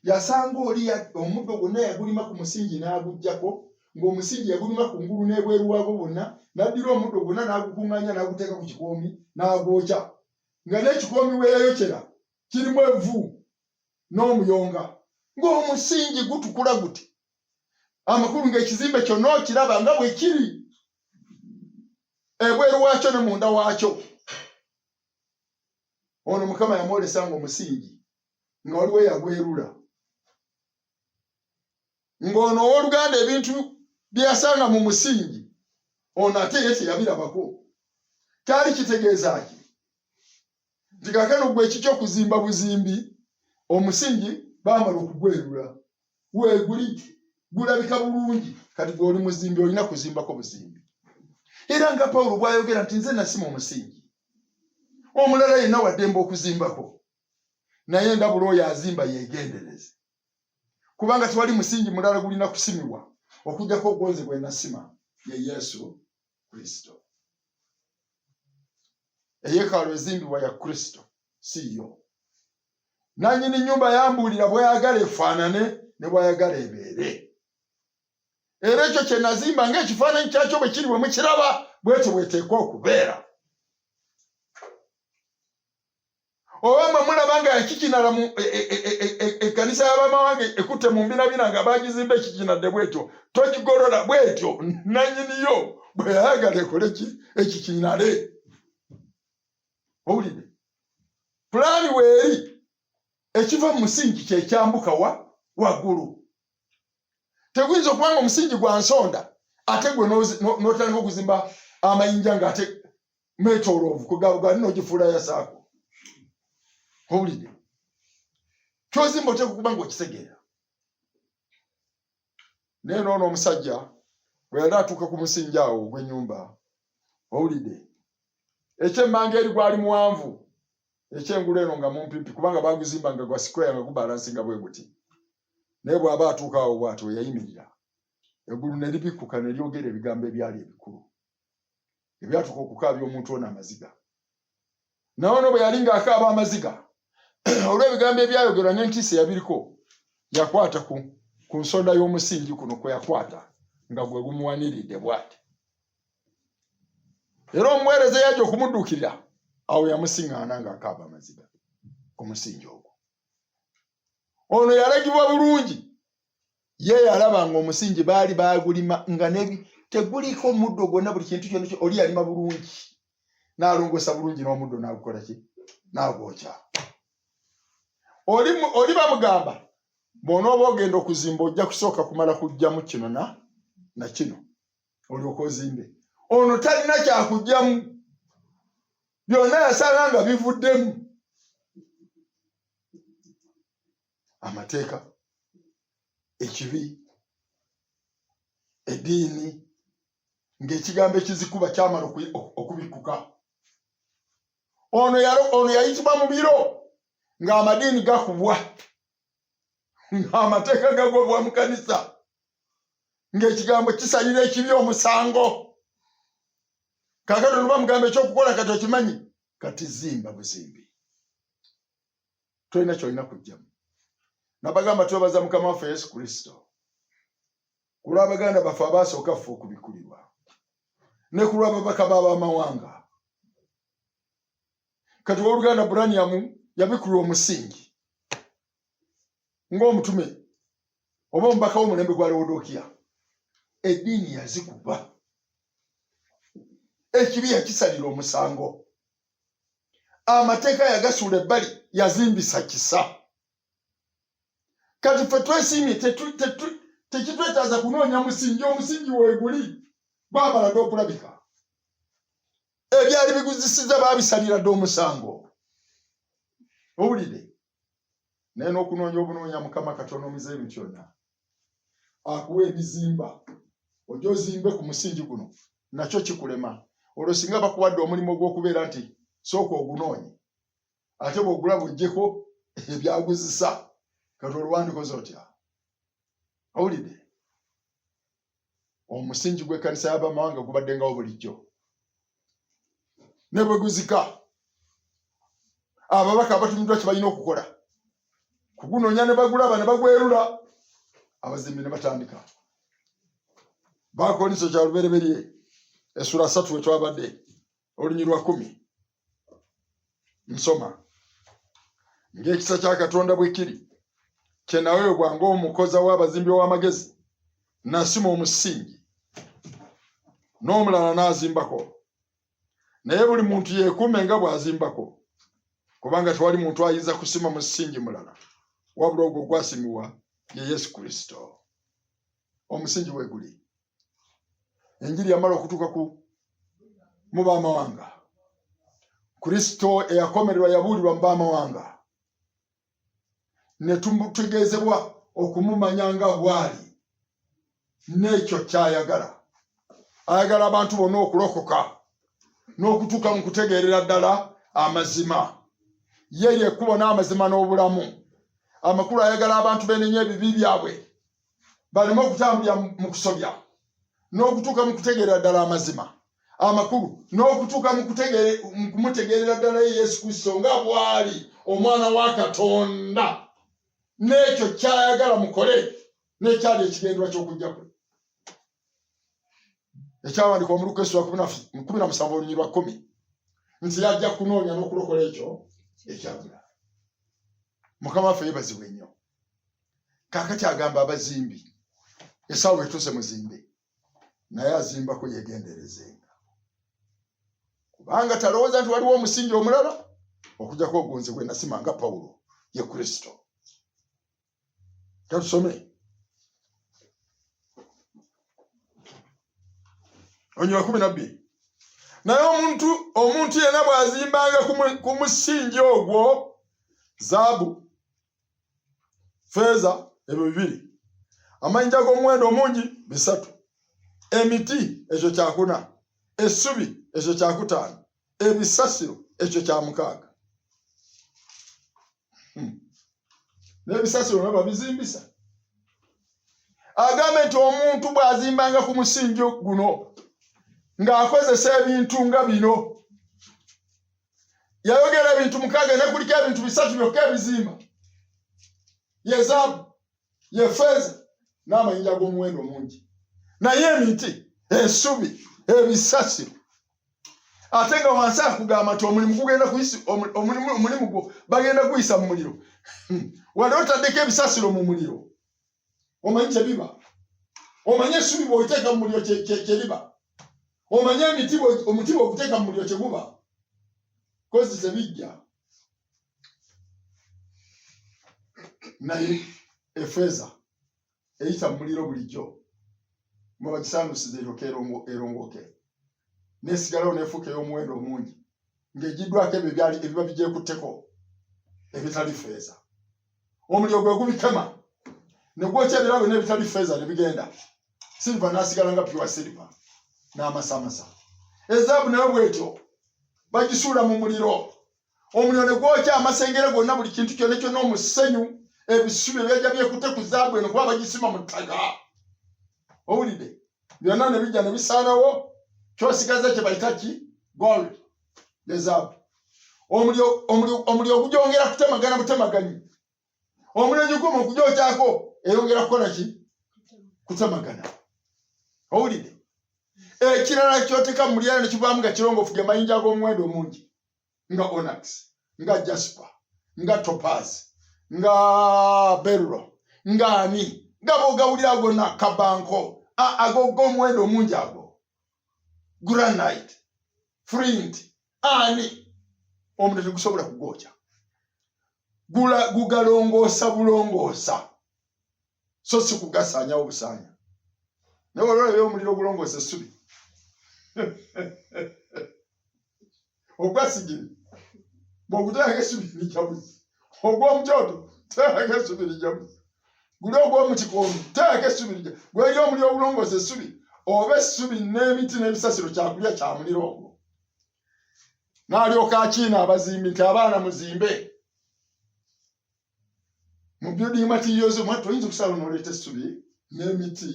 yasanga oli omuddo gwonna yagulima ku musingi n'aguggyako ng'omusingi yagulima ku ngulu n'ebweru waago bwonna n'addira omuddo gwonna n'agukuŋŋaanya n'aguteeka ku kikoomi n'agwokya nga n'ekikoomi we yayokera kirimu evvu n'omuyonga ng'omusingi gutukula guti amakulu ng'ekizimbe kyonna okiraba nga bwe kiri ebweru waakyo ne munda waakyo ono Mukama yamwolesa ng'omusingi nga waliwo yagwerula ng'ono owooluganda ebintu bye yasanga mu musingi ono ate ye teyabirabako kyali kitegeeza ki nti kaakano gwe ekikyokuzimba buzimbi omusingi baamala okugwerula weeguli gulabika bulungi kati gw'oli muzimbi olina kuzimbako buzimbi era nga Pawulo bw'ayogera nti nze nasima omusingi omulala yenna waddemba okuzimbako naye ndabula oyo azimba yeegendereze kubanga tewali musingi mulala gulina kusimibwa okujjako ogonze gwe nasima ye Yesu Kristo eyeekaalu ezimbibwa ya Kristo si yo nannyini nnyumba yambuulira bw'ayagala efaanane ne bw'ayagala ebeere era ekyo kye nazimba ng'ekifaananyi kyakyo bwe kiri bwe mukiraba bwetyo bweteekwa okubeera oba mulaba nga ekikinala mu ekkanisa y'abamawanga ekutte mu mbinabina nga baagizimba ekikinadde bwetyo togigolola bwetyo nannyiniyo bwe yayagala ekole ekikinale owulidde pulaani weeri ekiva mu musingi kyekyambuka waggulu teguyinza okubanga omusingi gwa nsonda ate gwe n'otandika okuzimba amayinja ng'ate metoloovu kugali n'ogifuula yasaako owulidde kyozimba oteeka okuba nga okitegeera naye noono omusajja bwe yali atuuka ku musingi awo ogw'ennyumba owulidde ekyemmanga eri gwali muwanvu ekyengulu eno nga mumpimpi kubanga baguzimba nga gwa sikweya nga gubalansinga bwe guti naye bw'aba atuuka awo bw'ati we yayimirira eggulu ne libikkuka ne lyogera ebigambo ebyali ebikulu ebyatuuka okukaabya omuntu ono amaziga naye ono bwe yali ng'akaaba amaziga olw'ebigambo ebyayogerwa n'entiisa eyabiriko yakwata ku nsonda y'omusingi kuno kwe yakwata nga gwe gumuwaniridde bw'ati era omuweereza yajja okumudduukirira awo yamusiŋŋaana ng'akaaba amaziga ku musingi ogwo ono yalagibwa bulungi ye yalaba ng'omusingi baali baagulima nga teguliko omuddo gwonna buli kintu kyonna oli yalima bulungi n'alongosa bulungi n'omuddo n'agukola ki n'agwokya oli bamugamba bw'onooba ogenda okuzimba ojja kusooka kumala kuggyamu kino na kino olyoka ozimbe ono talina kyakuggyamu byonna yasanga nga bivuddemu amateeka ekibi eddiini ng'ekigambo ekizikuba kyamala okubikkuka ono yayitibwa mu biro ng'amadiini gakubwa amateeka gagobwa mu kanisa ng'ekigambo kisalira ekibi omusango. Kaakano luba mugambo ekyokukola kati okimanyi, kati zimba buzimbi. Tolina kyolina kujjamu. Nabagamba twebaza Mukama waffe Yesu Kristo ku lw'Abaganda baffe abaasooka ffe okubikulirwa ne ku lw'ababaka b'abamawanga. Kati w'Oluganda Buraniamu yabikulwa omusingi ng'omutume oba omubaka w'omulembe gwa Lewodookiya. Eddiini yazikuba, ekibi yakisalira omusango, amateeka yagasuula ebbali, yazimbisa kisa. Kati ffe twesiimye tekitwetaaza kunoonya musingi, omusingi weeguli baamala dde okulabika. Ebyali biguzisiza baabisalira dde omusango. Owulire naye n'okunoonya obunoonya Mukama Katonda omuze ebintu byonna akuwa ebizimba ojja ozimbe ku musingi guno, nakyo kikulema. Olwo singa bakuwadde omulimu gw'okubeera nti sooka ogunoonye ate bw'ogulaba oggyeko ebyaguzisa, kati olwandikoze otya? Owulidde omusingi gw'ekkanisa y'abamawanga gubaddengawo bulijjo ne bwe guzika. Ababaka abatumiddwa kye balina okukola kugunoonya, ne bagulaba ne bagwerula, abazimbi ne batandika. Bakolinso kya lubereberye essula 3 we twabadde olunyi lwa 10 nsoma ng'ekisa kya Katonda bwe kiri, kye naweebwa ng'omukoza w'abazimbi w'amagezi, nasima omusingi n'omulala n'azimbako, naye buli muntu yeekuume nga bw'azimbako, kubanga tewali muntu ayinza kusima musingi mulala wabula ogwo gwasimibwa ye Yesu Kristo. Omusingi weeguli. Enjiri yamala okutuuka mu baamawanga. Kristo eyakomererwa yabuulirwa mu baamawanga, ne tutegeezebwa okumumanya nga bw'ali n'ekyo ky'ayagala. Ayagala abantu bonna okulokoka n'okutuuka mu kutegeerera ddala amazima. Ye ly'ekkubo n'amazima n'obulamu. Amakulu ayagala abantu beenenya ebibi byabwe baleme okutambulira mu kusobya, n'okutuuka mu kutegeerera ddala amazima. Amakulu n'okutuuka mu kumutegeerera ddala ye Yesu Kristo nga bw'ali omwana wa Katonda, n'ekyo ky'ayagala mukole, n'ekyali ekigendwa ky'okujja kwe. Ekyawandiikwa mu Luka 17 olunyi lwa 10 nti yajja kunoonya n'okulokola ekyo ekyabula. Mukama waffe yeebazibwe nnyo. Kaakati agamba abazimbi, essaawa etuuse muzimbe, naye azimbako yeegenderezenga, kubanga talowooza nti waliwo omusingi omulala okujjako ogunze gwe nasima nga Pawulo, ye Kristo. Katusome olunyi lwa 12. Naye omuntu yenna bw'azimbanga ku musingi ogwo zaabu, feeza, ebyo 2, amayinja g'omuwendo omungi 3, emiti ekyo kya 4, essubi ekyo kya 5, ebisasiro ekyo kya 6. N'ebisasiro nabyo babizimbisa. Agambe nti omuntu bw'azimbanga ku musingi guno ng'akozesa ebintu nga bino. Yayogera ebintu 6 ne kuliko ebintu 3 byokka ebizimba. Ye zaabu, ye feeza, n'amayinja g'omuwendo mungi. Naye emiti, essubi, ebisasiro. Ate nga wansi akugamba nti omulimu gwo bagenda kuyisa mu muliro. Wali otaddeko ebisasiro mu muliro, omanyi kye biba? Omanyi essubi bw'oteeka mu muliro kye liba? Omanyi omuti bw'oguteeka mu muliro kye guba? Kozi tebijja. Naye efeeza eyita mu muliro bulijjo mwe bagisandusiza eryoka erongooke, n'esigalawo n'efuuka ey'omuwendo omungi, ng'egiddwako ebyo ebiba bigyekutteko ebitali feeza. Omuliro gwe gubikema ne gwokya ebirabo n'ebitali feeza ne bigenda. Silva n'asigala nga pure silva n'amasamasa. Ezaabu nayo bwetyo bagisuula mu muliro. Omuliro ne gwokya amasengere gonna, buli kintu kyonna kyonna, omusenyu, ebisubi byajja byekute ku zaabu eno kuba bagisima mu ttaka owulidde byonna ne bijja ne bisaanawo kyosigaza kye bayita ki gold ne zaabu omuliro ogugyongera kutemagana butemaganyi omuliro gigumu okugyokyako eyongera kukola ki kutemagana owulidde ekirala kyoteeka mu mulyala ne kivaamu nga kirongoofu ge mayinja ag'omuwendo omungi nga onyx nga jasper nga topaz nga beryl nga ani nga bogawulira gonna kabanko ag'omuwendo omungi ago granite flint ani omuliro tegusobola kugwokya gugalongoosa bulongoosa so si kugasaanyawo busaanya naye olwolabye omuliro ogulongoosa essubi ogwasigiri bw'oguteeka essubi lijjamuzi ogw'omukyoto teeka essubi lijjamuzi guli ogw'omukikondo teeka essubi lijja gweri omuliro ogulongoosa essubi oba essubi n'emiti n'ebisasiro kyakulya kya muliro ogwo n'alyoka akiina abazimbi nti abaana muzimbe mu building materials omwatu oyinza okusala n'oleeta essubi n'emiti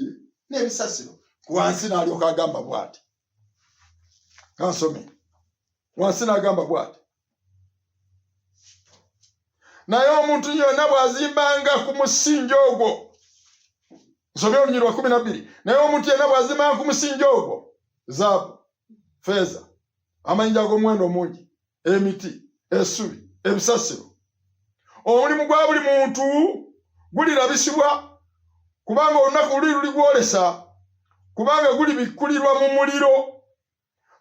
n'ebisasiro wansi n'alyoka agamba bw'ati kansome wansi n'agamba bw'ati naye omuntu yonna bw'azimbanga ku musingi ogwo nsome olunyi lwa 12 naye omuntu yenna bw'azimbanga ku musingi ogwo zaabu feeza amayinja ag'omuwendo omungi emiti essubi ebisasiro omulimu gwa buli muntu gulirabisibwa kubanga olunaku luli luligwolesa kubanga guli bikkulirwa mu muliro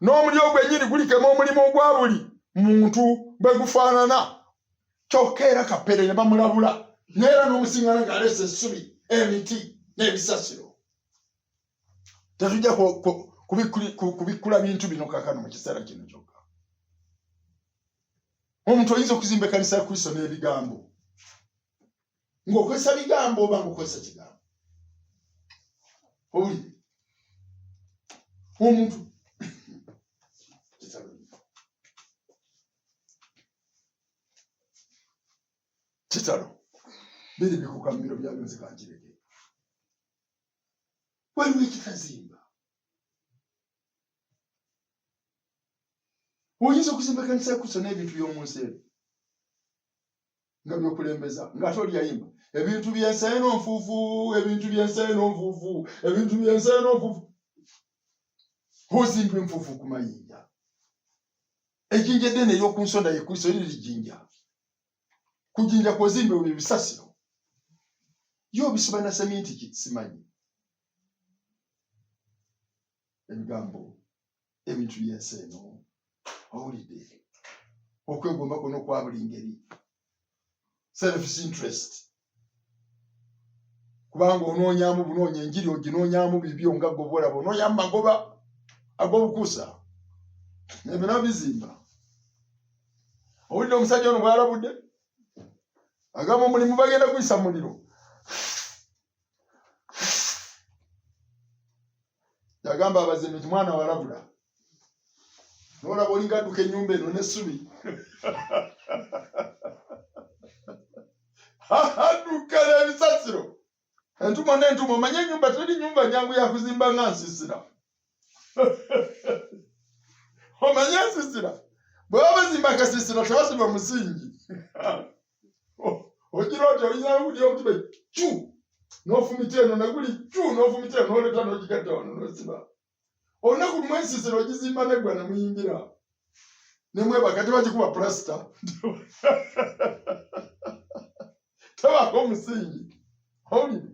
n'omuliro gwennyini gulikema omulimu ogwa buli muntu bwe gufaanana kyokka era kapere ne bamulabula neera n'omusingana ng'aleesa essubi emiti n'ebisasiro tetujja kubikkula bintu bino kakano mu kiseera kino kyokka omuntu oyinza okuzimba ekkanisa ya kristo n'ebigambo ng'okozesa bigambo oba ng'okozesa kigambo owulire omuntu kitalo biri bikukamiro byabyo nzikankireke waliwo ekitazimba oyinza okuzimba ekkanisa ya kristo n'ebintu by'omu nsi ebyo nga byokulembeza ng'ate oli yayimba ebintu by'ensi eno nfuufu ebintu by'ensi eno nfuufu ebintu by'ensi eno nfuufu ozimba enfuufu ku mayinja ejjinja eddene ery'oku nsonda ye kristo liri jjinja kujinja kwozimba ebyo bisasiro yo bisiba na seminti simanyi ebigambo ebintu by'ensi eno owulidde okwegomba kwonna okwa buli ngeri self interest kubanga onoonyamu bunoonya enjiri oginoonyamu bibyo nga gobolaba onoonyamu magoba ag'obukuusa ebyo nabizimba owulidde omusajja ono bw'alabudde agamba omulimu bagenda kuyisa muliro yagamba abazimbi nti mwana walabula nolaba olinga adduka ennyumba eno n'essubi adduka n'ebisasiro entumo n'entumo omanye ennyumba teri nyumba nyangu yakuzimba nga nsisira omanye ensisira bwe baba bazimba akasisira tebasiba musingi ogira oti oyinza buli obutube cu n'ofumita eno naguli cu n'ofumita eno n'oleta n'ogigatta wano n'osiba olunaku lumu ensisiro ogizimba neggwa nemuyingira nemwebaka tebagikuba pulasita tebaako omusingi owulire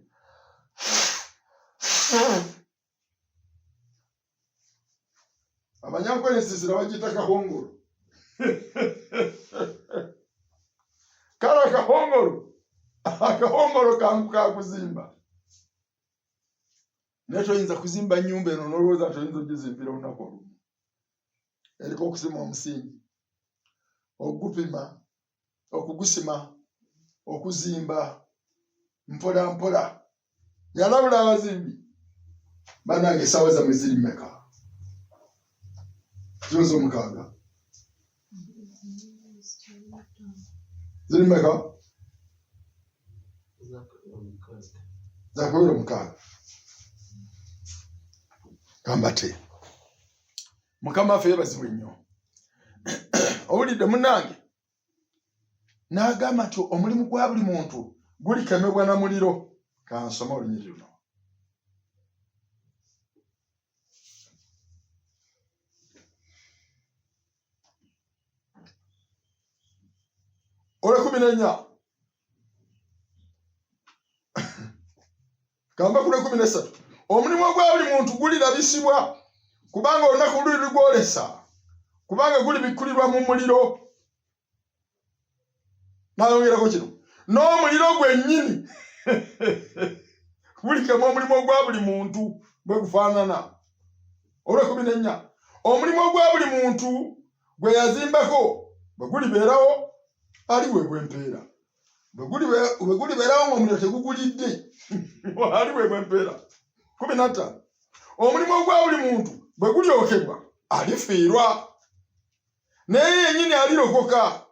amanyankola ensisiro bagiyita kahongolo kale akahongolo kangu kakuzimba naye toyinza kuzimba nnyumba eno n'olowooza toyinza ogizimbira olunaku olumu eriko okusima omusingi ogupima okugusima okuzimba mpola mpola yalabula abazimbi banange essaawa zammwe ziri mmeka ziroza omukaaga ziri mmeka zakubira mukaaga kambate mukama affe yeebazibwe nnyo owulidde munnange n'agamba nti omulimu gwa buli muntu gulikemebwa na muliro. Kansoma olunyiri luno. Ole 14 kamba kule 13 omulimu gwa buli muntu gulirabisibwa kubanga olunaku luli lugwolesa kubanga guli bikulirwa mu muliro. Nayongerako kino n'omuliro gwennyini gulikema omulimu gwa buli muntu bwe gufaanana. Ole 14 omulimu gwa buli muntu gwe yazimbako bwe gulibeerawo aliwe gwempeera bwe gulibeerawo ng'omuliro tegugulidde aliwe gwempeera. 15 omulimu gwa buli muntu bwe gulyokebwa alifiirwa naye yennyini alirokoka.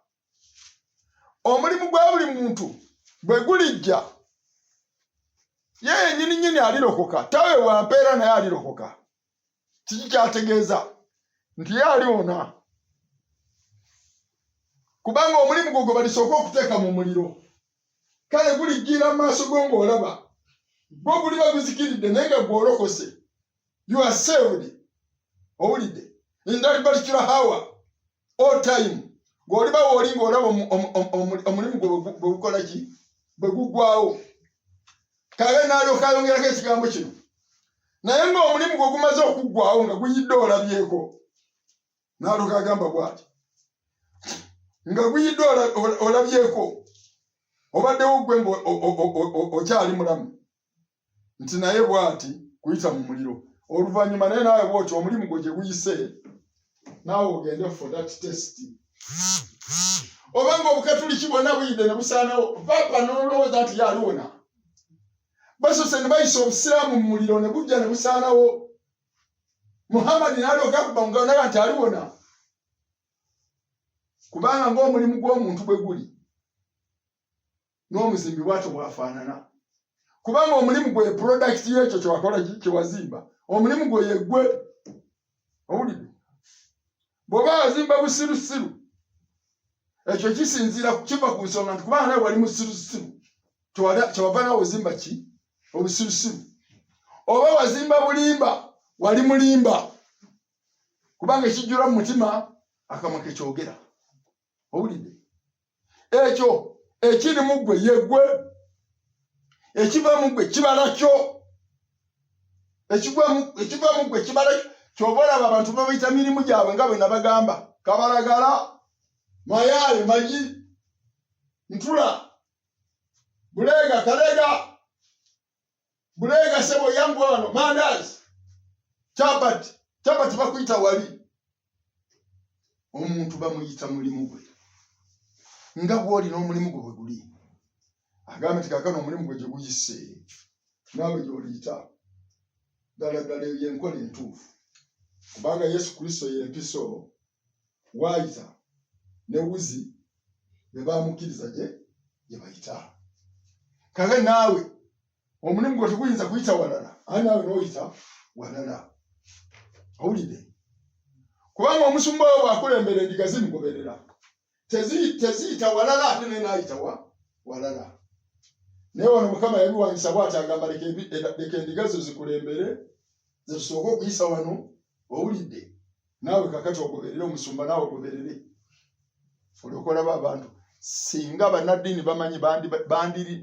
Omulimu gwa buli muntu bwe gulijja ye yennyini alirokoka tawe wampeera naye alirokoka. Kiki kyategeeza nti ye aliwona kubanga omulimu gwo gwe balisooka okuteeka mu muliro kale gulijjira mu maaso go ng'olaba gwo guliba guzikiridde naye nga gwolokose. You are saved. Owulidde in that particular hour all time gw'oliba wooli ng'olaba omulimu gwe gukola ki bwe guggwawo. Kale n'alyoka ayongerako ekigambo kino naye ng'omulimu gwe gumaze okuggwawo nga guyidde olabyeko n'alyoka agamba bw'ati nga guyidde olabyeko obaddewo gwe okyali mulamu nti naye bw'ati kuyita mu muliro. Oluvannyuma naye naawe bw'oti omulimu gwe gye guyise naawe ogende for that test. Obanga obukatuliki bwonna buyidde ne busaanawo papa n'olowooza nti yaliwona basose ne bayisa obusiraamu mu muliro ne bujja ne busaanawo. Muhammadi n'alyoka akuba nga nti aliwona kubanga ng'omulimu gw'omuntu bwe guli n'omuzimbi bw'atyo bwafaanana kubanga omulimu gwe product y'ekyo kyewakola kyewazimba. Omulimu gwe yeggwe. Owulidde bw'oba wazimba busirusiru ekyo kisinziira kiva ku nsonga nti kubanga nawe wali musirusiru kyewava nawe ozimba ki obusirusiru. Oba wazimba bulimba wali mulimba kubanga ekijjula mu mutima akamwa ke kyogera. Owulidde ekyo ekiri mu ggwe yeggwe ekiva mu ggwe kibala kyo ekiva mu ggwe kibala kyo. Ky'oba olaba abantu babayita mirimu gyabwe nga bwe nabagamba kabalagala mayaale magi ntula bulega kalega bulega sebo yangu wano mandazi chapati bakuyita wali. Omuntu bamuyita mulimu gwe nga bw'oli n'omulimu gwe bwe guli. Agambe nti kaakano omulimu gwe gye guyise naawe gy'oliyita ddala yenkola entuufu kubanga Yesu Kristo y'empiso waayita ne wuzi be baamukkiriza gye bayita. Kale naawe omulimu gwe teguyinza kuyita walala ani naawe n'oyita walala. Owulidde kubanga omusumba we bw'akulembera endiga zimugoberera teziyita walala ate naye n'ayita walala. Naye wano Mukama yabiwanyisa bw'ati agamba leka endiga zo zikulembere zetusooka okuyisa wano. Owulidde naawe kakati ogoberere omusumba naawe ogoberere. Olyokolaba abantu singa bannaddiini bamanyi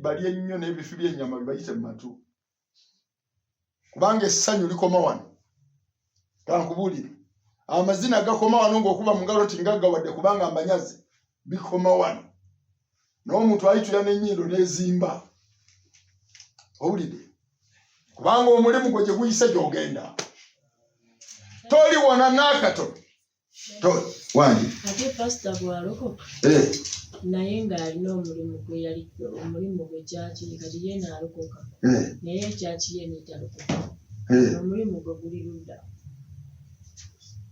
bali ennyo n'ebifi by'ennyama bibayite mu matu kubanga essanyu likoma wano. Kankubuulire amazina gakoma wano ng'okuba mu ngalo nti ngaggawadde kubanga mbanyazi bikoma wano naye omuntu ayitula n'ennyindo n'ezimba. Owulidde kubanga omulimu gwe gye guyise gy'ogenda toli wona n'akatono wangi ate pasita bw'alokoka naye ng'alina omulimu gwe yali omulimu gwe kyaki kati ye n'alokoka naye kyaki ye n'etalokoka omulimu gwe guli ludda.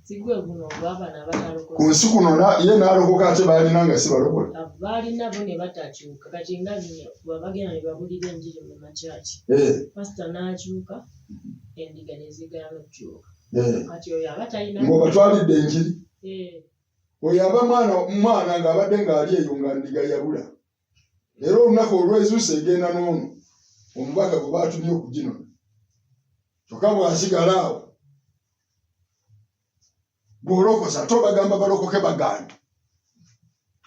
sigwe guno gwabana batalokola ku nsi kuno ye n'alokoka ate baalinanga si balokola balina bo ne batakyuka kati nga bwabagenda ne babulira enjiri mu makyaki pasita n'akyuka endiga ne zigaana okukyuka kati oyo aba talina ng'obatwalidde enjiri oyo aba mwana ng'abadde ng'ali eyo nga ndiga yabula era olunaku olwezuusa egenda n'ono omubaka gwe baatumye okuginona kyokka bw'asigala awo bw'olokosa ate obagamba balokoke baganda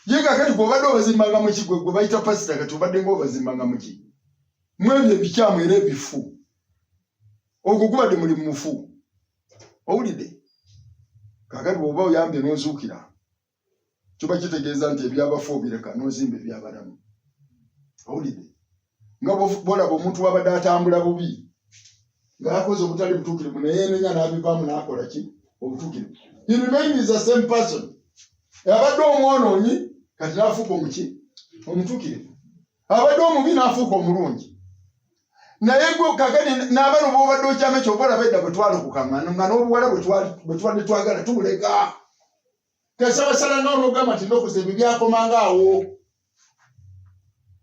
ye kakati gw'obadde obazimbanga mu ki gwe bayita pasita kati obadde ng'obazimbanga mu ki mu ebyo ebikyamu era ebifu ogwo gubadde muli mufu owulidde kakati bw'oba oyambye n'ozuukira kiba kitegeeza nti ebyabafu obireka n'ozimba ebyabalamu owulidde nga bw'olaba omuntu wabadde atambula bubi ng'akoze obutali butuukirivu naye yenenya n'abivaamu n'akola ki obutuukirivu he remains the same person abadde omwonoonyi kati n'afuuka omuki omutuukirivu abadde omubi n'afuuka omulungi naye gwe kakati n'abana bw'obadde okyama ekyo oba olaba edda bwe twalokoka nga n'obuwala bwe tubadde twagala tubuleka kasabasala nga onogamba nti ndokosa ebyo byakomanga awo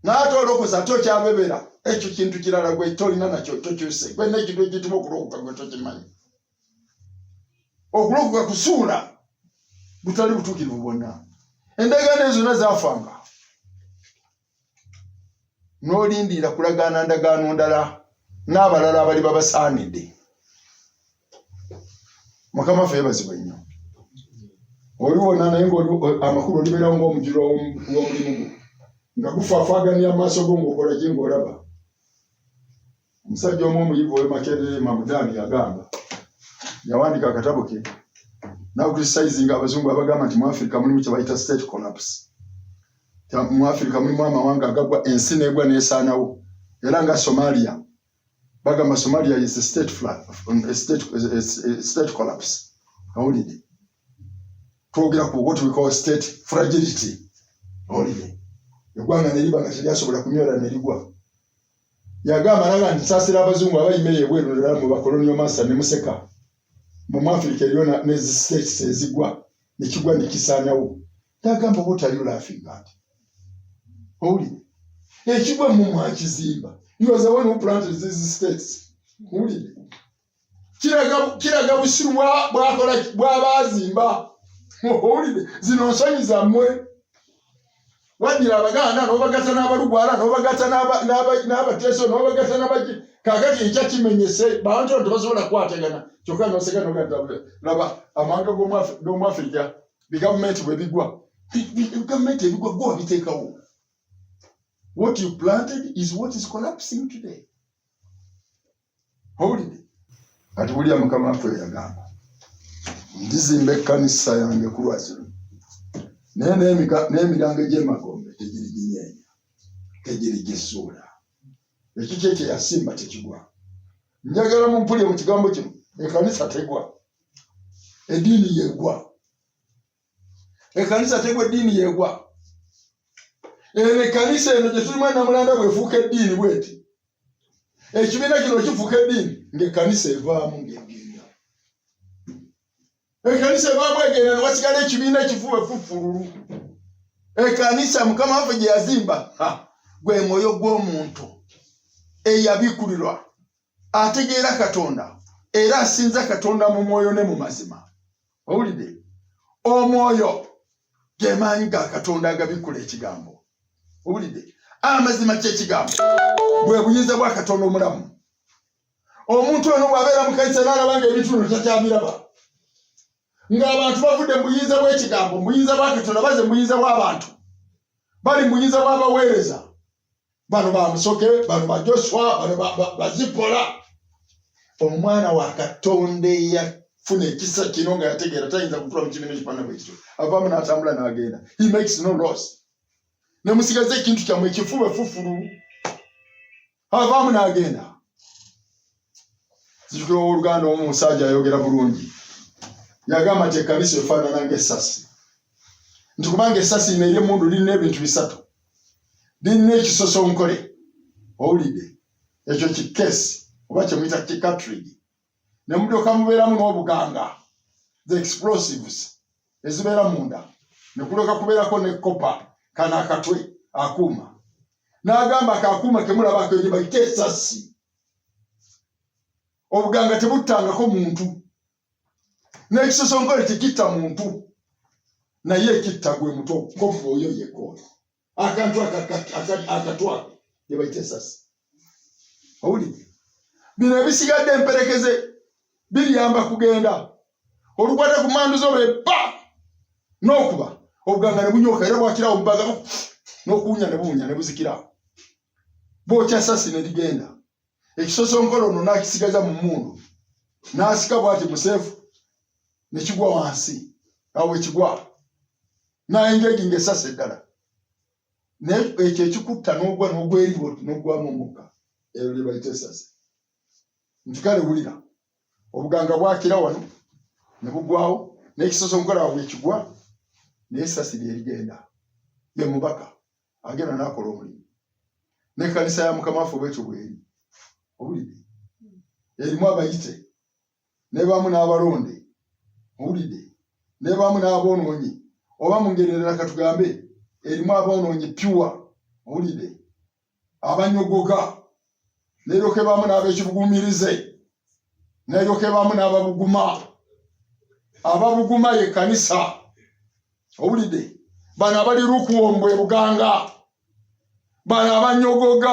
n'ate olokosa ate okyabebera ekyo kintu kirala gwe tolina nakyo tokyuse gwe n'ekintu ekituma okulokoka gwe tokimanyi okulokoka kusuula butali butuukirivu bwonna endagaano ezo zonna zaafanga n'olindiira kulagaana ndagaano ndala n'abalala abali babasaanidde mukama ffe yebazibwa nnyo oliwona naye amakulu olibeerawo ng'omujiro w'omulimu gwo nga gufaafaaganya amaaso go ng'okola ki ng'olaba omusajja omu omuyivu we Makerere Mamudaani yagamba yawandiika akatabo ke n'akulisaizinga abazungu abagamba nti mu Africa mulimu kye bayita state collapse mu Africa mulimu amawanga agagwa ensi n'egwa n'esaanawo era nga Somalia bagamba Somalia is a state collapse owulidde twogera ku what we call state fragility owulidde eggwanga ne liba nga teryasobola kunywera ne ligwa yagamba naga nti nsaasira abazungu abayimeye ebweru ddala mu bakolonial master ne museka mu Africa eriyo n'ezi states ezigwa ne kigwa ne kisaanawo yagamba what are you laughing at owulidde ekigwa mu mwakizimba he was the one who planted these states owulidde kiraga busiru bw'abaazimba owulidde zino nsonyi zammwe wagira abaganda n'obagatta n'abalugwala n'obagatta n'abateeso n'obagatta n'abaki kakati ekyakimenyese bantu tebasobola kukwatagana kyokka noseka nolaba amawanga g'omu Africa bigavumenti bwe bigwa gavumenti ebigwa gwe wabiteekawo what you planted is what is collapsing today owulidde kati bulya mukama waffe yagamba ndizimba ekkanisa yange ku lwaziro naye n'emigango egy'emagombe tegiriginyeenya tegirigizuula ekiki ekyo yasimba tekigwa njagala mumpulye mu kigambo kino ekkanisa tegwa eddiini yegwa ekkanisa tegwa eddiini yegwa ekkanisa eno gye tulimu Namulanda bwefuuka eddiini bweti ekibiina kino kifuuka eddiini ng'ekkanisa evaamu ng'egenda ekkanisa evaamu egenda ne wasigala ekibiina ekifuba effufululu ekkanisa mukama waffe gye yazimba gwe mwoyo gw'omuntu eyabikulirwa ategeera Katonda era asinza Katonda mu mwoyo ne mu mazima owulidde omwoyo ge maanyi ga Katonda agabikula ekigambo owulidde amazima ky'ekigambo bwe buyinza bwa Katonda omulamu omuntu ono bw'abeera mu kanisa n'alaba ng'ebitundu takyabiraba ng'abantu bavudde mu buyinza bw'ekigambo mu buyinza bwa Katonda baze mu buyinza bw'abantu bali mu buyinza bw'abaweereza bano ba Musoke bano ba Joshua bano ba Zipola omwana wa Katonda eyafuna ekisa kino nga yategeera tayinza kutula mu kibiina ekifaanana bwe kityo avaamu n'atambula n'agenda he makes no loss ne musigaza ekintu kyammwe ekifuba effufululu avaamu n'agenda zijukira owooluganda omu musajja ayogera bulungi yagamba nti ekkanisa efaanana ng'essasi nti kubanga essasi ino ery'emmundu lirina ebintu bisatu lirina ekisosonkole owulidde ekyo kikeesi oba kyemuyita kikatridge ne mulyoka mubeeramu n'obuganga the explosives ezibera munda ne kuloka kuberako ne kopa kana akatwe akuma n'agamba akakuma kemulaba ko bayite essasi obuganga tebutangako muntu n'ekisosongole tekitta muntu naye ekitta gwe muto kofu oyo yekola akantu akatwa yebayite essasi owulidde bino ebisigadde emperekeze biriyamba kugenda olukwata ku mandu zobe ba n'okuba obuganga ne bunyoka era bwakirawo bubaga n'okuwunya ne buwunya ne buzikirawo bwokya essasi ne ligenda ekisosonkolo ono n'akisigaza mu mmundu n'asika bw'ati museefu ne kigwa wansi awo ekigwa n'ayengeginga essasi eddala naye ekyo ekikutta n'ogwa n'ogweriwo n'ogwamu omukka eyo lye bayita essasi nti kale wulira obuganga bwakira wano ne bugwawo n'ekisosonkolo awo ekigwa naye essasi lye ligenda ye mubaka agenda n'akola omulimu n'ekkanisa ya mukama waffe bwetyo bweri owulidde erimu abayite n'ebamu n'abalonde owulidde n'ebamu n'aboonoonyi oba mu ngeri endala katugambe erimu aboonoonyi pyuwa owulidde abanyogoga n'eryoka ebamu n'ab'ekibuguumirize n'eryoka ebamu n'ababuguma ababuguma ye kanisa owulidde bano abali lukuwombwe buganga bano abanyogoga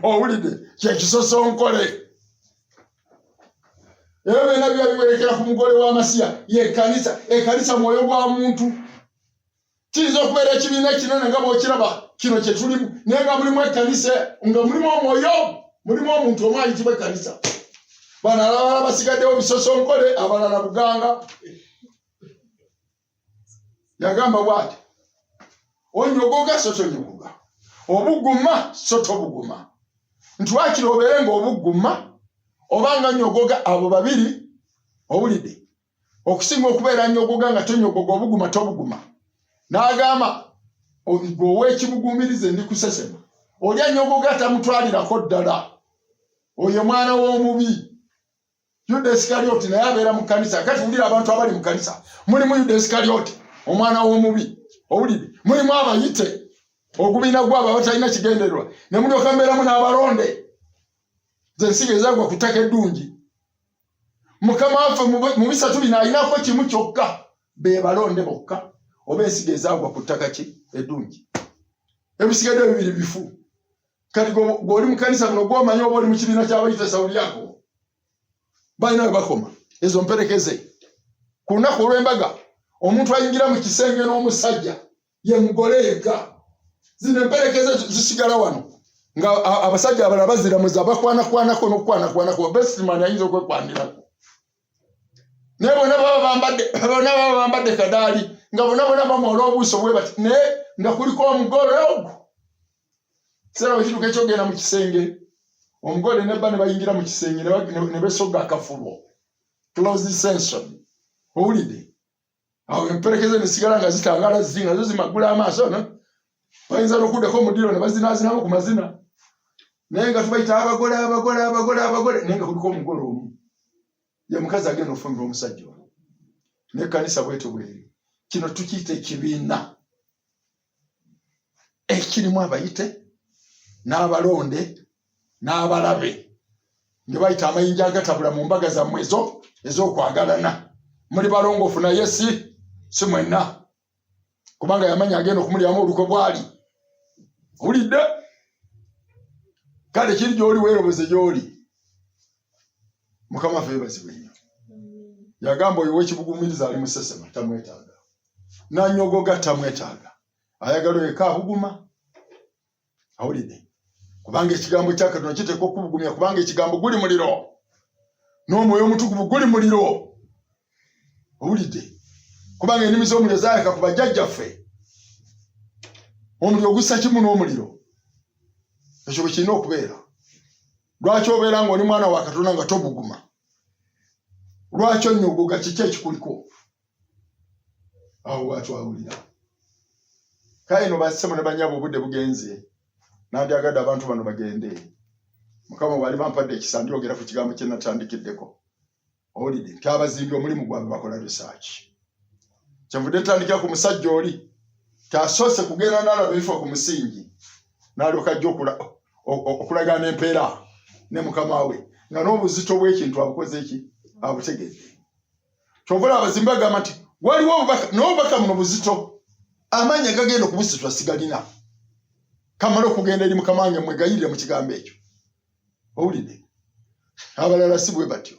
owulidde kyekisosonkole ebyo byonna biba biwerekera ku mugole w'amasiya ye kanisa ekanisa mwoyo gwa muntu kiyinza okubeera ekibiina kinene nga bw'okiraba kino kye tulimu naye nga mulimu ekanisa nga mulimu omwoyo mulimu omuntu omu ayitibwa ekanisa bano alabala basigaddewo bisosonkole abalala buganga yagamba bw'ati onyogoga so tonyogoga obuguma so tobuguma nti wakiri obeere ng'obuguma obanga nyogoga abo babiri owulidde okusinga okubeera nyogoga nga tonyogoga obuguma tobuguma n'agamba ow'ekibuguumirize ndi kusesema olya nyogoga tamutwalirako ddala oyo mwana w'omubi Yuda Isikarioti naye abeera mu kanisa kati wulira abantu abali mu kanisa mulimu Yuda Isikarioti omwana w'omubi owulidde mulimu abayite ogubiina gwabo abatalina kigendererwa ne mulyoka mbeeramu n'abalonde zensiga ezagwa ku ttaka eddungi mukama waffe mu bisatu bino alinako kimu kyokka be balonde bokka oba ensiga ezagwa ku ttaka ki eddungi ebisigadde bibiri bifu kati gw'oli mu kanisa muno gw'omanyi oba oli mu kibiina ky'abayite sawuli yako balina we bakoma ezo mperekeze ku lunaku olw'embaga omuntu ayingira mu kisenge n'omusajja ye mugole yekka zino emperekeze zisigala wano nga abasajja abalala baziramuza bakwanakwanako n'okukwanakwanako besitimani ayinza okwekwanirako naye bonna baba bambadde kadaali nga bonna bamwola obuuso bwe bati naye nga kuliko omugole ogwo kiseera bwekituuka ekyogenda mu kisenge omugole nebba ne bayingira mu kisenge ne besoga akafubo closed session owulidde awo emperekeze nesigala nga zitangala ziti nazo zimagula amaaso bayinza n'okuddako omudiro ne bazinaazinamu ku mazina naye nga tubayita abagole naye nga kuliko omugole omu ye mukazi agenda ofumbira omusajja ono n'ekkanisa bwetyo bweri kino tukiyita ekibiina ekirimu abayite n'abalonde n'abalabe nge bayita amayinja agatabula mu mbaga zammwe ez'okwagalana muli balongoofu naye si mwenna kubanga yamanya agenda okumulyamu oluko bwali owulidde kale kiri gy'oli weerobeze gy'oli mukama waffe yeebazibwe nnyo yagamba oyo w'ekibuguumiriza ali mu sesema tamwetaaga nanyogoga tamwetaaga ayagala oyo eka abuguma awulidde kubanga ekigambo kya Katonda kiteekwa okubugumya kubanga ekigambo guli muliro n'omwoyo omutukuvu guli muliro owulidde kubanga ennimi z'omuliro zaayaka ku bajjajjaffe omuliro gussa kimu n'omuliro ekyo bwe kirina okubeera lwaki obeera ng'oli mwana wa Katonda nga tobuguma lwaki onyogoga kiki ekikuliko awo watwawulira kale no basema ne banyabo obudde bugenze nandyagadde abantu bano bagende mukama bwali bampadde ekisa ndyogera ku kigambo kye natandikiddeko owulidde kyabazimbi omulimu gwabwe bakola research kyenvudde ntandikira ku musajja oli tasoose kugenda n'alaba ebifo ku musingi n'alyoka ajja okulagaana empeera ne mukama we nga n'obuzito bw'ekintu abukoze eki abutegedde kyovula abazimbi bagamba nti waliwo obubaka n'obubaka muno buzito amanya gagenda okubusitula sigalina kamala okugenda eri mukama wange mwegayirire mu kigambo ekyo owulidde abalala si bwe batyo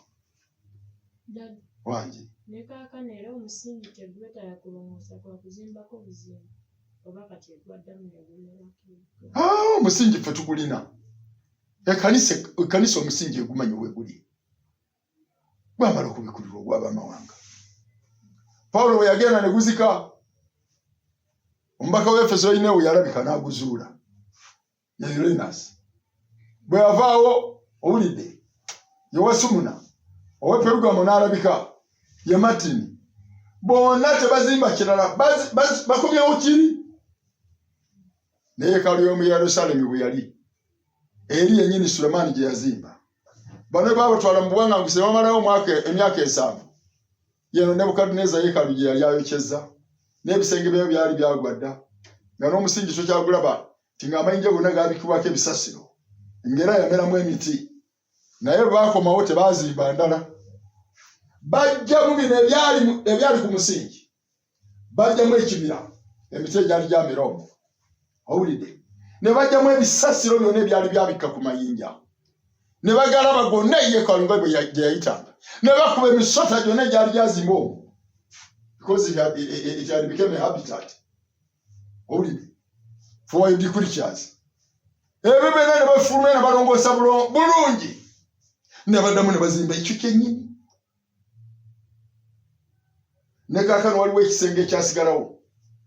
wange nekakana era omusingi tegwetala kulongoosa kwa kuzimbako buzimba oba kati egwaddamu negulirako omusingi ffe tugulina ekkanisa omusingi egumanyi weguli gwamala okubikulirwa ogw'abamawanga Pawulo we yagenda ne guzika omubaka w'Efeso yineewo yalabika n'aguzuula ye Uranus bwe yavaawo owulidde ye Wasumuna ow'Eperugamo n'alabika ye Martini bonna tebazimba kirala bakomyewo kiri ne yeekaalu y'omu Yerusaalemi bwe yali eri yennyini Sulemaani gye yazimba bano baabatwala mu buwaŋŋanguse bamalawo emyaka 7 yeno Nebukadduneeza yeekaalu gye yali ayokyezza n'ebisenge byayo byali byagwa dda nga n'omusingi tokyagulaba nti ng'amayinja gonna gaabikibwako ebisasiro ngera yameramu emiti naye baakomawo tebaazimba ndala bajjamu bino ebyali ku musingi bajjamu ekibira emiti egyali gyamera omwo owulidde ne bajjamu ebisasiro byonna ebyali byabikka ku mayinja ne bagalaba gonna yeekaalu nga gye yayitanga ne bakuba emisota gyonna egyali gyazimba omwo because it had become a habitat owulidde for wild creatures ebyo byonna ne bafuluma ne balongoosa bulungi ne baddamu ne bazimba ekyo kyennyini ne kaakano waliwo ekisenge ekyasigalawo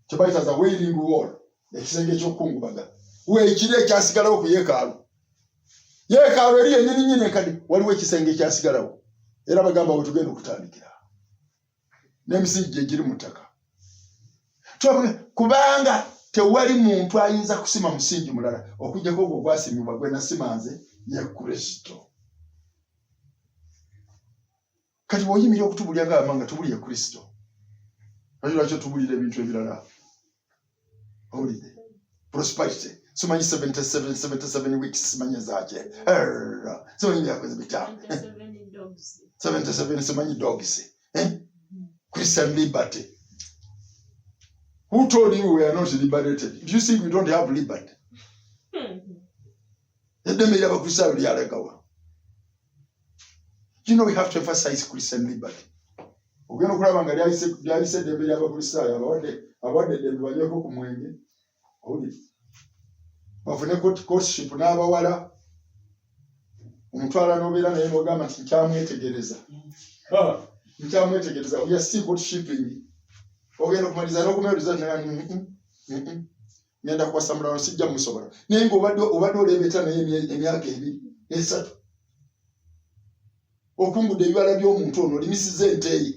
kye bayita za wailing wall ekisenge ekyokukungubaga weekiri ekyasigalawo ku yeekaalu eri yennyini enkadde waliwo ekisenge ekyasigalawo era bagamba bwe tugenda okutandikira n'emisingi gye giri mu ttaka kubanga tewali muntu ayinza kusima musingi mulala okuggyako ogwo ogwasimibwa gwe nasimanze ye Kristo kati bw'oyimirira okutubulya ng'amanga tubulye Kristo lwaki tubulira ebintu ebirala owulidde prosperity simanyi 77 weeks simanyi zaake simanyi byakoze bitaano 77 simanyi dogs Christian liberty. Who told you we are not liberated? Do you think we don't have liberty? You know we have to emphasize Christian liberty. We're going to grab and I said the Bella Christian about the Banyako Kumwenge. Hold it. Of an courtship now, Walla Umtala Novella and Mogama Chame Tegereza. Chame Tegereza. We are still courtshipping. Ogenda kumaliza n'okumaliza ngenda kubasamula sijja musobola naye ng'obadde olebeta naye emyaka 2-3 okungudde ebibala by'omuntu ono olimisiza enteeyi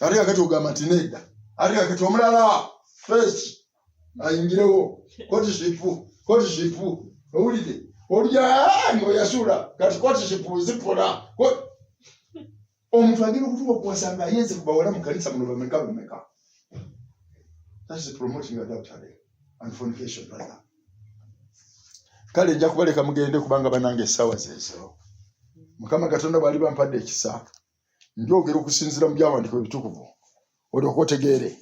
ate kakati ogamba nti nedda ate kakati omulala fresh ayingirewo courtship owulidde olya ng'oyasula kati courtship zipola omuntu agenda okutuuka okuwasanga ayenze kubawala mu kanisa muno bameka. That is promoting adultery and fornication, brother. Kale nja kubaleka mugende kubanga banange essaawa zezo. Mukama Katonda bali bampadde ekisa. Njogera okusinziira mu byawandiiko ebitukuvu. Olyoka otegeere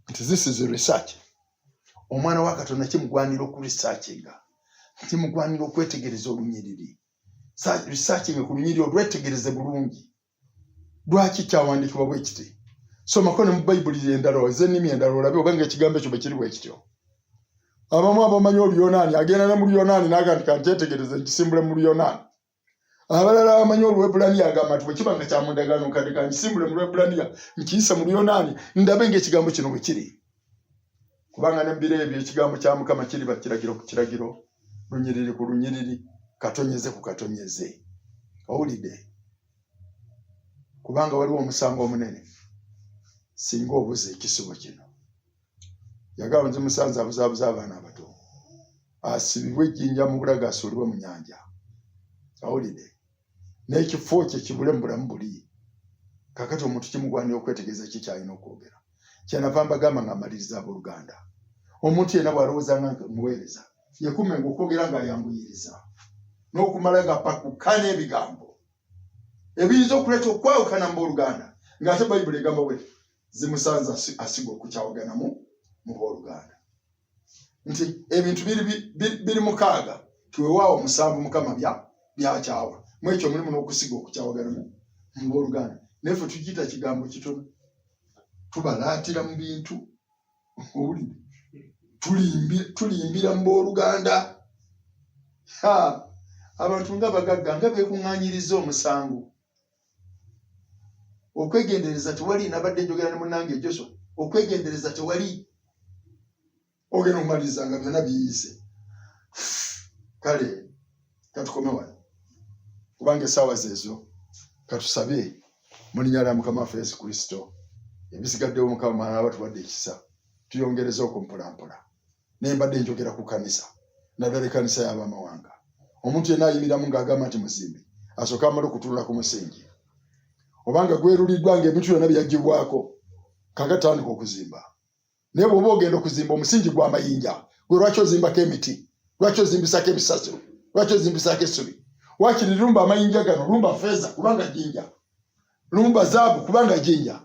nti this is research. Omwana wa Katonda kimugwanira okuresearchinga. Kimugwanira okwetegereza olunyiriri. Researching ku lunyiriri olwetegereze bulungi. Lwaki kyawandiikibwa bwe kiti? Somako ne mu Bayibuli endala ez'ennimi endala olabe oba ng'ekigambo ekyo bwe kiri bwe kityo. Abamu abamanyi Oluyonaani agenda ne mu Luyonaani n'agandika nteetegereze nkisimbule mu Luyonaani. Abalala abamanyi Olwebbulaniya agamba nti bwe kiba nga kya mu ndagaano nkadde nkisimbule mu Lwebbulaniya nkiyise mu Luyonaani ndabe ng'ekigambo kino bwe kiri. Kubanga ne mu biro ebyo ekigambo kya Mukama kiri bakiragiro ku kiragiro, lunyiriri ku lunyiriri, katonyeze ku katonyeze. Owulidde? Kubanga waliwo omusango omunene singa obuze ekisibo kino. Yagamba nti musanze abuzaabuza abaana abato asibibwe ejjinja mu bulago asuulibwe mu nnyanja. Awulidde? n'ekifo kye kibule mu bulamu buli. Kakati omuntu kimugwanira okwetegereza ki kyalina okwogera. Kyenava mbagamba nga mmaliriza abooluganda. Omuntu yenna bw'alowooza nga muweereza yekuume ng'okwogera ng'ayanguyiriza n'okumala nga pakukana ebigambo ebiyinza okuleeta okwawukana mu booluganda ng'ate Bayibuli egamba bwe zimusanze asiga okukyawaganamu mu booluganda. Nti ebintu biri mukaaga tuwewaawo musanvu Mukama byakyawa. Mu ekyo mulimu n'okusiga okukyawaganamu mu booluganda. Naye ffe tukiyita kigambo kitono. Tubalaatira mu bintu tulimbira mu booluganda. Abantu nga bagagga nga beekuŋŋaanyiriza omusango. Okwegendereza tewali, nabadde njogera ne munnange Joshua, okwegendereza tewali. Ogenda okumaliriza nga byonna biyise. Kale katukome wano kubanga essaawa zeezo katusabe mu linnya lya Mukama waffe Yesu Kristo ebisigaddewo Mukama n'aba tuwadde ekisa tuyongereze okwo mpolampola. Naye mbadde njogera ku kanisa, naddala ekkanisa y'Abamawanga. Omuntu yenna ayimiramu ng'agamba nti muzimbi asooka amala okutunula ku musingi. Obanga gweruliddwa ng'ebintu byonna byaggibwako kagatandika okuzimba. Naye bw'oba ogenda okuzimba omusingi gw'amayinja gwe lwaki ozimbako emiti? Lwaki ozimbisako ebisasiro? Lwaki ozimbisako essubi? Waakiri lumba amayinja gano, lumba feeza kubanga jinja, lumba zaabu kubanga jinja,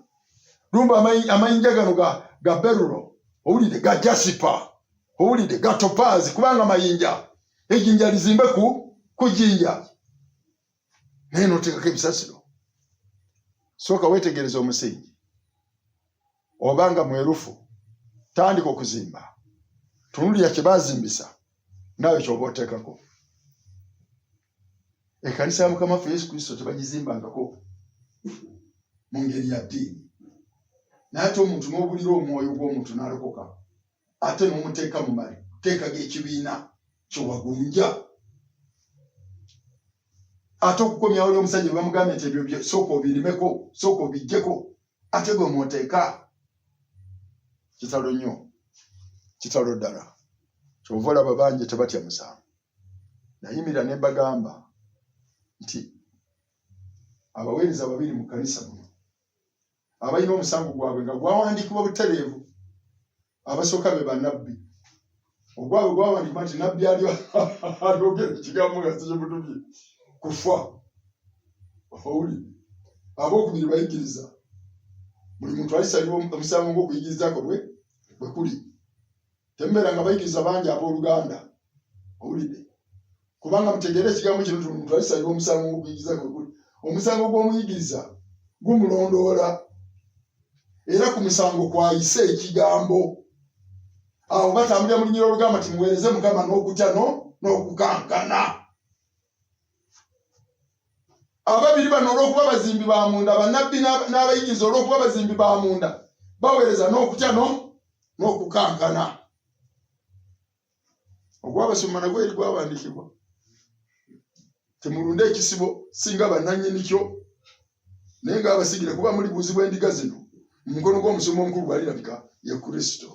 lumba amayinja gano ga berulo, owulidde ga jasipa, owulidde ga topaazi kubanga mayinja. Ejjinja lizimbe ku jinja. Naye n'oteekako ebisasiro. Sooka weetegereza omusingi. Obanga mwerufu tandika okuzimba. Tunulira kye baazimbisa naawe ky'oba oteekako. Ekkanisa ya Mukama waffe Yesu Kristo tebagizimbangako mu ngeri ya ddiini. Naye ate omuntu n'obulira omwoyo gw'omuntu n'alokoka ate n'omuteeka mu mali teekaga ekibiina kyewagunja. Ate okukomyawo oli omusajja bwe bamugambye nti ebyo sooka obirimeko, sooka obiggyeko, ate gwe mw'oteeka. Kitalo nnyo, kitalo ddala. Kyova olaba bangi tebatya musango. Nayimira ne mbagamba nti abaweereza babiri mu kkanisa muno abalina omusango gwabwe nga gwawandiikibwa butereevu. Abasooka be bannabbi. Ogwabwe gwawandikibwa nti nabbi alyogera ekigambo nga sikimutubye kufa. Owulire. Abookubiri bayigiriza. Buli muntu alisalibwa omusango ng'okuyigiriza kwe bwe kuli. Tembeera nga bayigiriza bangi abooluganda. Owulidde. Kubanga mutegeere ekigambo kino buli muntu alisalibwa omusango ng'okuyigiriza kwe kuli. Omusango gw'omuyigiriza gumulondoola era ku misango kwayise ekigambo. Awo batambulira mu linnya olugamba nti muweereze Mukama n'okutya n'okukankana. Ababiri bano olw'okuba bazimbi ba munda, bannabbi n'abayigiriza olw'okuba bazimbi ba munda, baweereza n'okutya n'okukankana. Ogw'abasoma nagwo eri gwawandiikibwa. Temulunde ekisibo singa bannannyini kyo, naye ng'abasigire kuba muli buuzibwa endiga zino mu mukono gw'omusumba omukulu gw'alirabika ye Kristo.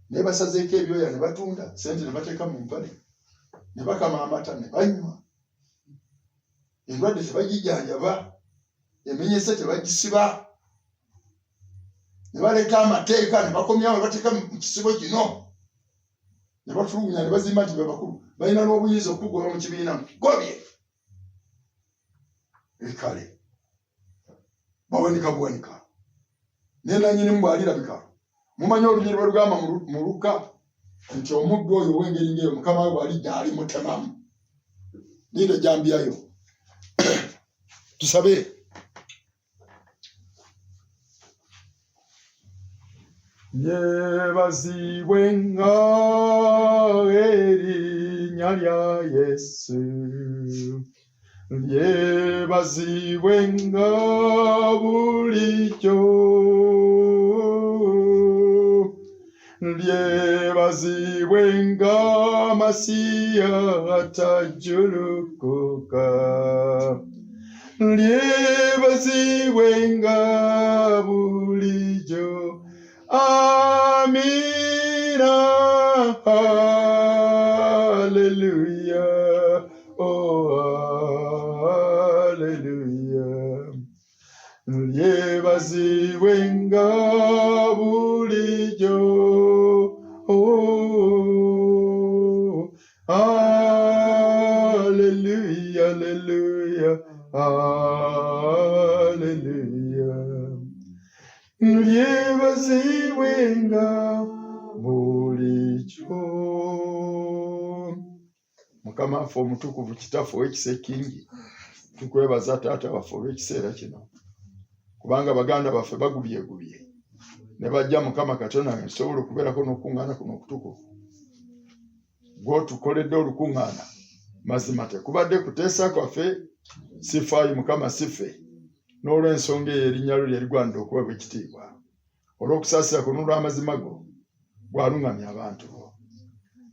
Naye basazeeko ebyoya ne batunda, sente ne bateeka mu mpale, ne bakama amata ne banywa. Endwadde tebagijjanjaba, emenyese tebagisiba, ne baleeta amateeka ne bakomyawo ne bateeka mu kisibo kino, ne batulugunya ne bazimba nti be bakulu balina n'obuyinza okugoba mu kibiina gobye. Ekale bawanika buwanika naye nannyinimu bw'alirabika. Mumanyi olunyi lwe lugamba mu Luka nti omuddu oyo ow'engeri ng'eyo Mukama we bw'alidda alimutemamu. Ninde gyambyayo. Tusabe. Yeebazibwenga erinnya lya Yesu. Yeebazibwenga bulijjo. Lyebazibwenga Masiya atajulukuka. Lyebazibwenga bulijjo. Amina. Hallelujah. Oh, Yebaziwenga bulijo. Oh, hallelujah, hallelujah, hallelujah. Yebaziwenga bulijo. Mukama afe omutukuvu kitaffe ow'ekisa kingi. Tukwebaza taata waffe olw'ekiseera kino. Kubanga baganda baffe bagubye ne bajja Mukama Katonda nsobola okubeerako n'okukuŋŋaana kuno okutukuvu. Gw'otukoledde olukuŋŋaana mazima tekubadde kuteesa kwaffe, sifaayo Mukama siffe. N'olw'ensonga eyo erinnya lyo lyerigwanira okuweebwa ekitiibwa. Olw'okusaasira kuno olw'amazima go bw'aluŋŋamya abantu bo.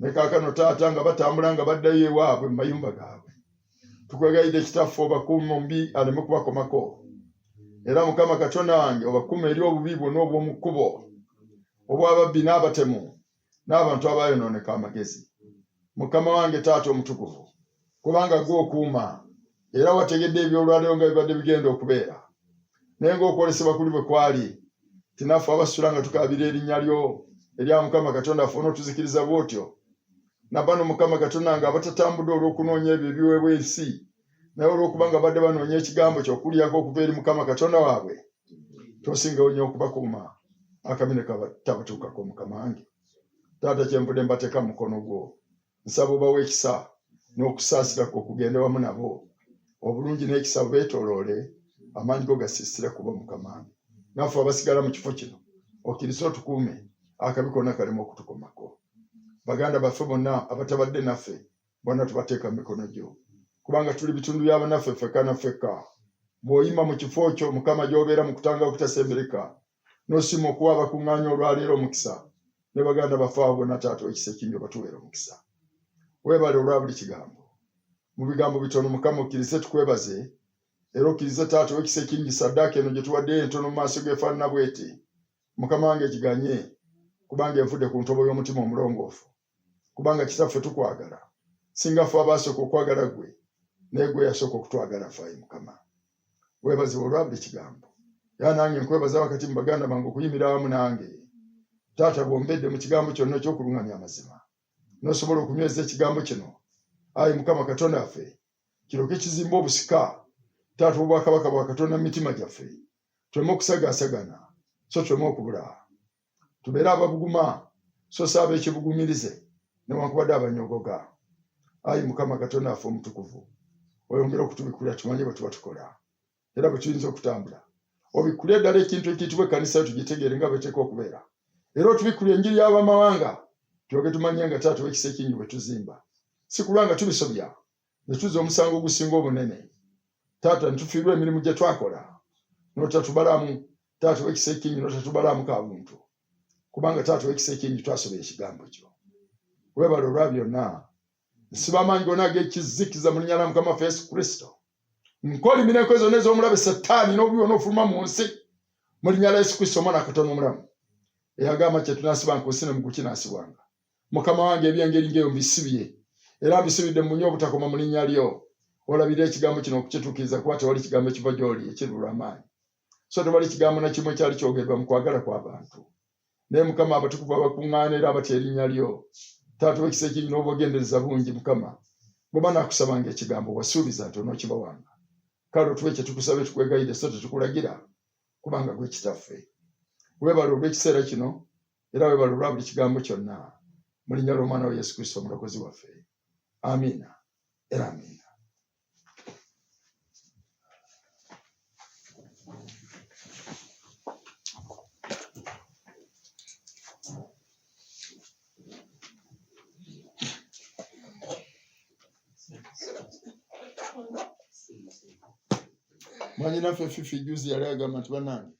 Ne kaakano taata nga batambula nga baddayo ewaabwe mu mayumba gaabwe. Tukwegayidde kitaffe obakuume omubi aleme kubakomako. Era Mukama Katonda wange obakuume eri obubi bwonna obw'omu kkubo, obw'ababbi n'abatemu n'abantu abayonooneka amagezi. Mukama wange taata omutukuvu, kubanga gw'okuuma era wategedde ebyolwaleero nga bibadde bigenda okubeera. Naye ng'okwolesebwa kuli bwe kwali, tinaffe abasula nga tukaabira erinnya lyo erya Mukama Katonda waffe n'otuzikiriza bw'otyo. Nabano Mukama Katonda nga abatatambudde olw'okunoonya ebyo ebiweebwa ensi, naye olw'okuba nga badde banoonya ekigambo ky'okulyako okuva eri Mukama Katonda waabwe, tosingawo nnyo okubakuuma akabi ne katabatuukako. Mukama wange taata, kyenvudde mbateeka mu mukono gwo. Nsaba obawa ekisa n'okusaasira kwo okugenda wamu nabo, obulungi n'ekisa beetooloole, amaanyi go gasiisire kubo. Mukama wange naffe abasigala mu kifo kino okkirize otukuume, akabi konna kalema okutukomako. Baganda baffe bonna abatabadde naffe bonna tubateeka mu mikono gyo, kubanga tuli bitundu by'abanaffe ffekka na ffekka. Bw'oyima mu kifo kyo Mukama gy'obeera mu kutanga okutasembereka, n'osiima okuwa abakuŋŋaanya olwaleero omukisa, ne baganda baffe abo bonna taata ow'ekisa ekingi obatuweera omukisa. Weebale olwa buli kigambo. Mu bigambo bitono Mukama okkirize tukwebaze, era okkirize taata ow'ekisa ekingi saddaaka eno gye tuwaddeyo entono mu maaso g'efaanana bw'eti. Mukama wange ekiganye, kubanga envudde ku ntobo y'omutima omulongoofu. Kubanga kitaffe tukwagala, singa ffe abaasooka okwagala gwe, naye gwe yasooka okutwagala ffe. Mukama weebazibwa olwa buli kigambo. Era nange nkwebaza wakati mu baganda bange okuyimira awamu nange. Taata bw'ombedde mu kigambo kyonna eky'okuluŋŋamya amazima, n'osobola okunyweza ekigambo kino. Ayi Mukama Katonda waffe, kiroke kizimba obusika taata obwakabaka bwa Katonda mu mitima gyaffe, tuleme okusagaasagana so tuleme okubula. Tubeere ababuguma so si ab'ekibugumirize newankubadde abanyogoga. Ayi Mukama Katonda waffe omutukuvu, oyongere okutubikulira tumanye bwe tuba tukola era bwe tuyinza okutambula. Obikulire ddala ekintu ekiyitibwa ekkanisa yo tugitegeere nga bweteeka okubeera, era otubikulire enjiri y'abamawanga tulyoke tumanye nga taata ow'ekisa ekingi bwe tuzimba. Si kulwa nga tubisobya ne tuzza omusango ogusinga obunene. Taata ne tufiirwa emirimu gye twakola n'otatubalamu taata ow'ekisa ekingi, n'otatubalamu ka buntu, kubanga taata ow'ekisa ekingi twasobya ekigambo kyo. Weebale olwa byonna. Nsiba amaanyi gonna ag'ekizikiza mu linnya lya Mukama waffe Yesu Kristo. Nkolimira enkozi zonna ez'omulabe Setaani n'obubi bwonna ofuluma mu nsi mu linnya lya Yesu Kristo Omwana wa Katonda omulamu, eyagamba kye tunaasibanga ku nsi ne mu kukinaasibwanga. Mukama wange ebyengeri ng'eyo mbisibye, era mbisibidde mu nnyo obutakoma mu linnya lyo. Olabire ekigambo kino okukituukiriza, kuba tewali kigambo ekiva gy'oli ekirula amaanyi, so tewali kigambo na kimu ekyali kyogerwa mu kwagala kw'abantu. Naye Mukama abatukuvu abakuŋŋaana era abatya erinnya lyo, taata ow'ekisa ekingi n'obugendereza bungi, Mukama bwe banaakusabanga ekigambo wasuubiza nti onookibawanga. Kale otuwe kye tukusabe tukwegayidde so tetukulagira, kubanga gwe kitaffe. Weebale olw'ekiseera kino era weebale olwa buli kigambo kyonna mu linnya ly'Omwana wa Yesu Kristo omulokozi waffe. Amiina era amiina. Mwanyi naffe Fifi juzi yali agamba nti bannange